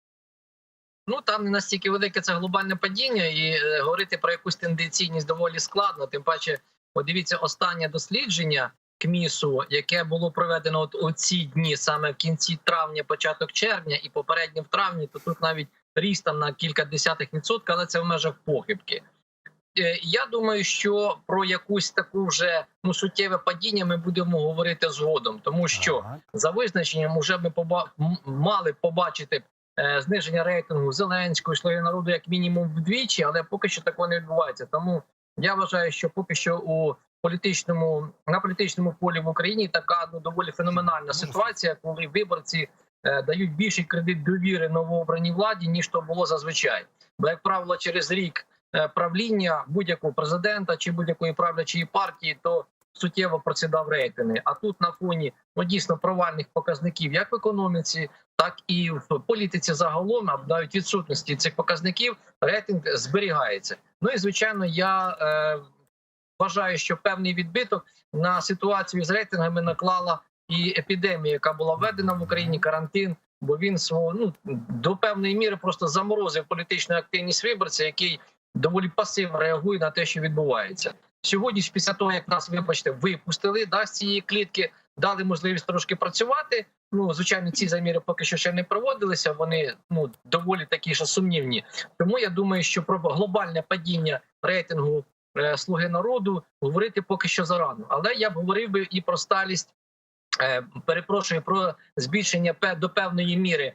S6: Ну, там не настільки велике це глобальне падіння, і говорити про якусь тенденційність доволі складно. Тим паче, подивіться, останнє дослідження КМІСу, яке було проведено от у ці дні, саме в кінці травня, початок червня і попередньо в травні, то тут навіть ріст там на кілька десятих відсотка, але це в межах похибки. Я думаю, що про якусь таку вже суттєве падіння ми будемо говорити згодом, тому що за визначенням вже ми мали побачити зниження рейтингу Зеленського, «Слуги народу» як мінімум вдвічі, але поки що такого не відбувається. Тому я вважаю, що поки що на політичному полі в Україні така доволі феноменальна ситуація, коли виборці дають більший кредит довіри новообраній владі, ніж то було зазвичай. Бо, як правило, через рік правління будь-якого президента чи будь-якої правлячої партії, то суттєво просідав рейтинги. А тут на фоні дійсно провальних показників як в економіці, так і в політиці загалом, а навіть відсутності цих показників, рейтинг зберігається. Ну і, звичайно, я вважаю, що певний відбиток на ситуацію з рейтингами наклала і епідемія, яка була введена в Україні, карантин, бо він до певної міри просто заморозив політичну активність виборця, який доволі пасивно реагує на те, що відбувається. Сьогодні, після того, як нас, вибачте, випустили з цієї клітки, дали можливість трошки працювати. Звичайно, ці заміри поки що ще не проводилися, вони доволі такі ж сумнівні. Тому я думаю, що про глобальне падіння рейтингу «Слуги народу» говорити поки що зарано. Але я б говорив би і про сталість, про збільшення до певної міри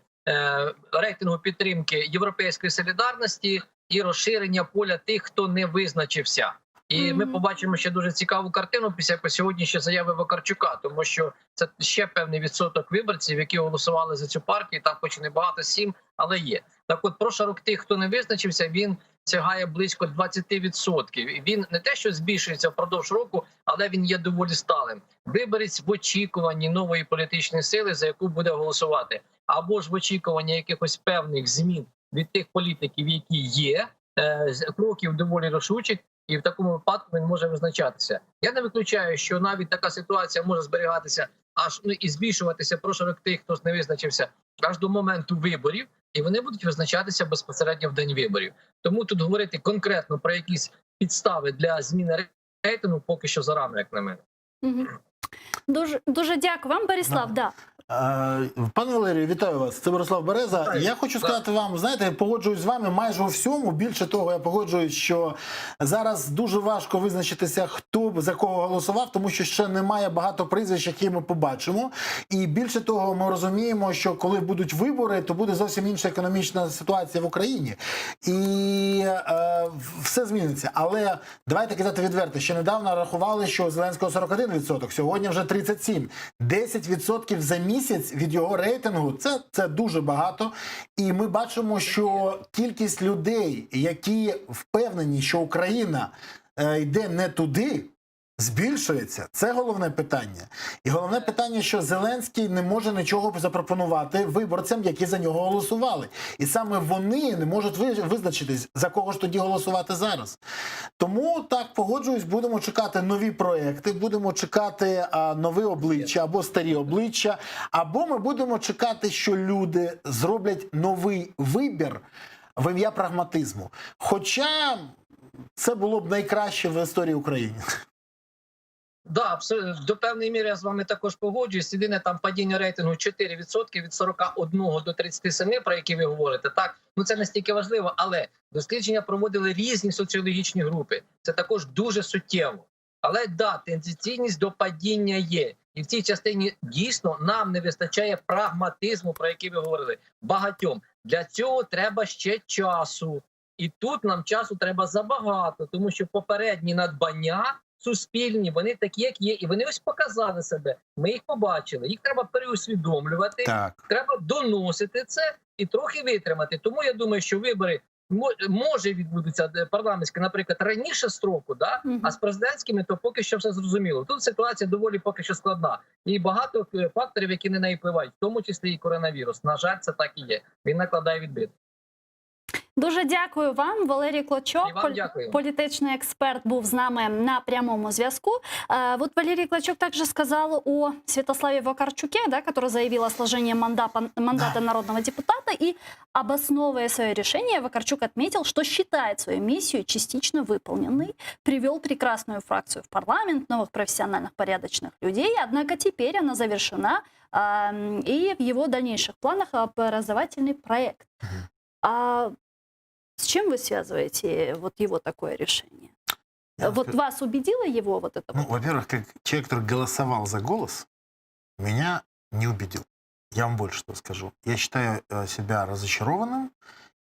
S6: рейтингу підтримки «Європейської солідарності» і розширення поля тих, хто не визначився. І ми побачимо ще дуже цікаву картину після сьогоднішньої заяви Вакарчука, тому що це ще певний відсоток виборців, які голосували за цю партію, там хоч і не багато, 7, але є. Так от, прошарок тих, хто не визначився, він сягає близько 20%. І він не те, що збільшується впродовж року, але він є доволі сталим. Виборець в очікуванні нової політичної сили, за яку буде голосувати, або ж в очікуванні якихось певних змін від тих політиків, які є, кроків доволі рішучих, і в такому випадку він може визначатися. Я не виключаю, що навіть така ситуація може зберігатися і збільшуватися прошарок тих, хто не визначився, аж до моменту виборів, і вони будуть визначатися безпосередньо в день виборів. Тому тут говорити конкретно про якісь підстави для зміни рейтингу поки що зарано, як на мене.
S1: Дуже дякую вам, Борислав. Да.
S2: Пане Валерію, вітаю вас. Це Борислав Береза.
S6: Вітаю.
S2: Я хочу сказати вам, знаєте, я погоджуюсь з вами майже у всьому. Більше того, я погоджуюсь, що зараз дуже важко визначитися, хто б за кого голосував, тому що ще немає багато прізвищ, які ми побачимо. І більше того, ми розуміємо, що коли будуть вибори, то буде зовсім інша економічна ситуація в Україні. І все зміниться. Але давайте казати відверто, ще недавно рахували, що Зеленського 41%, сьогодні вже 37%. 10% за місяць від його рейтингу – це дуже багато. І ми бачимо, що кількість людей, які впевнені, що Україна йде не туди, збільшується. Це головне питання. І головне питання, що Зеленський не може нічого запропонувати виборцям, які за нього голосували. І саме вони не можуть визначитись, за кого ж тоді голосувати зараз. Тому, так, погоджуюсь, будемо чекати нові проекти, будемо чекати нові обличчя або старі обличчя, або ми будемо чекати, що люди зроблять новий вибір в ім'я прагматизму. Хоча це було б найкраще в історії України.
S6: Да, абсолютно. До певної міри я з вами також погоджуюсь. Єдине там падіння рейтингу 4% від 41 до 37, про які ви говорите. Так, ну це настільки важливо, але дослідження проводили різні соціологічні групи. Це також дуже суттєво. Але да, тенденційність до падіння є. І в цій частині дійсно нам не вистачає прагматизму, про який ви говорили. Багатьом. Для цього треба ще часу. І тут нам часу треба забагато, тому що попередні надбання суспільні, вони такі, як є, і вони ось показали себе. Ми їх побачили. Їх треба переусвідомлювати, треба доносити це і трохи витримати. Тому я думаю, що вибори може відбудуться парламентські, наприклад, раніше строку, да? А з президентськими то поки що все зрозуміло. Тут ситуація доволі поки що складна. І багато факторів, які на неї впливають, в тому числі і коронавірус. На жаль, це так і є. Він накладає відбиток.
S1: Дуже дякую вам, Валерій Клочок, політичний експерт, був з нами на прямому зв'язку. Вот Валерий Клочок также сказал о Святославе Вакарчуке, да, который заявил о сложении мандата народного депутата, и обосновывая свое решение, Вакарчук отметил, что считает свою миссию частично выполненной, привел прекрасную фракцию в парламент, новых профессиональных порядочных людей, однако теперь она завершена, и в его дальнейших планах образовательный проект. С чем вы связываете вот его такое решение? Вот вас убедило его вот это?
S2: Ну, во-первых, как человек, который голосовал за «Голос», меня не убедил. Я вам больше что скажу. Я считаю себя разочарованным.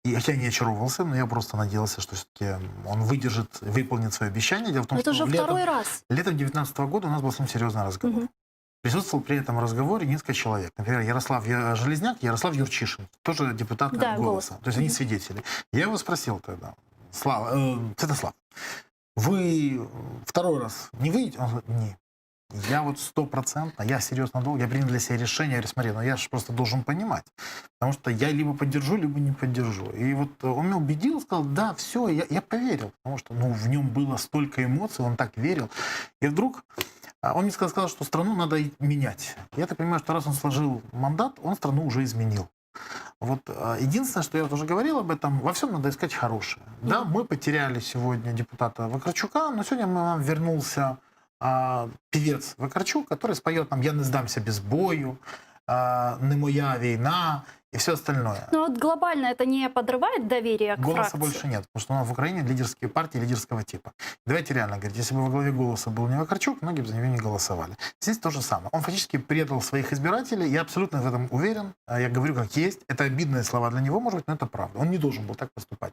S2: И хотя я не очаровывался, но я просто надеялся, что все-таки он выдержит, выполнит свое обещание. Дело в том,
S1: это
S2: что
S1: уже второй раз.
S2: Летом 2019 года у нас был с ним серьезный разговор. Присутствовал при этом разговоре несколько человек. Например, Ярослав Железняк, Ярослав Юрчишин, тоже депутат «Голоса». То есть они свидетели. Я его спросил тогда: Святослав, вы второй раз не выйдете? Он говорит: нет. Я вот 100%, я серьезно долго, я принял для себя решение, я говорю: смотри, ну я же просто должен понимать, потому что я либо поддержу, либо не поддержу. И вот он меня убедил, сказал: да, все, я поверил, потому что в нем было столько эмоций, он так верил. И вдруг он мне сказал, что страну надо менять. Я так понимаю, что раз он сложил мандат, он страну уже изменил. Вот единственное, что я вот уже говорил об этом, во всем надо искать хорошее. Да, мы потеряли сегодня депутата Вакарчука, но сегодня нам вернулся певец Вакарчук, который споет нам «Я не сдамся без бою», «Не моя война» и все остальное.
S1: Но вот глобально это не подрывает доверие к
S2: «Голоса»
S1: фракции?
S2: больше нет, потому что у нас в Украине лидерские партии лидерского типа. Давайте реально говорить, если бы во главе «Голоса» был не Вакарчук, многие бы за него не голосовали. Здесь то же самое. Он фактически предал своих избирателей, я абсолютно в этом уверен, я говорю как есть, это обидные слова для него, может быть, но это правда. Он не должен был так поступать.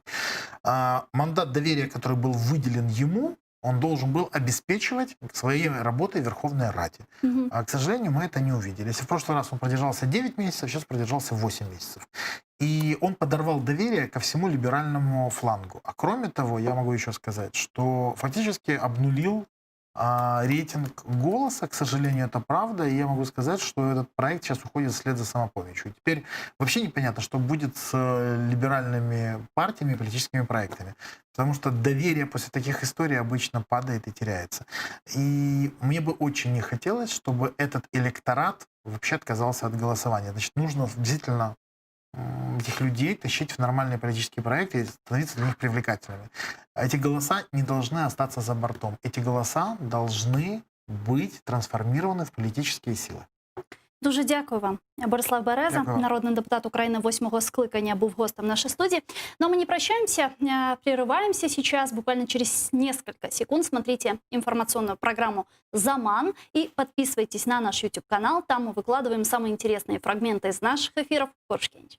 S2: Мандат доверия, который был выделен ему, он должен был обеспечивать своей работой в Верховной Раде. К сожалению, мы это не увидели. Если в прошлый раз он продержался 9 месяцев, сейчас продержался 8 месяцев. И он подорвал доверие ко всему либеральному флангу. А кроме того, я могу еще сказать, что фактически обнулил рейтинг «Голоса». К сожалению, это правда. И я могу сказать, что этот проект сейчас уходит вслед за Самопомощью. И теперь вообще непонятно, что будет с либеральными партиями и политическими проектами. Потому что доверие после таких историй обычно падает и теряется. И мне бы очень не хотелось, чтобы этот электорат вообще отказался от голосования. Значит, нужно действительно этих людей тащить в нормальные политические проекты и становиться для них привлекательными. Эти голоса не должны остаться за бортом. Эти голоса должны быть трансформированы в политические силы.
S1: Дуже дякую вам. Борислав Береза,
S2: Дякую.
S1: народний депутат України 8-го скликання, був гостем нашей студии. Но мы не прощаемся, прерываемся сейчас. Буквально через несколько секунд смотрите информационную программу «Заман» и подписывайтесь на наш YouTube-канал. Там мы выкладываем самые интересные фрагменты из наших эфиров. Хорш Кенч.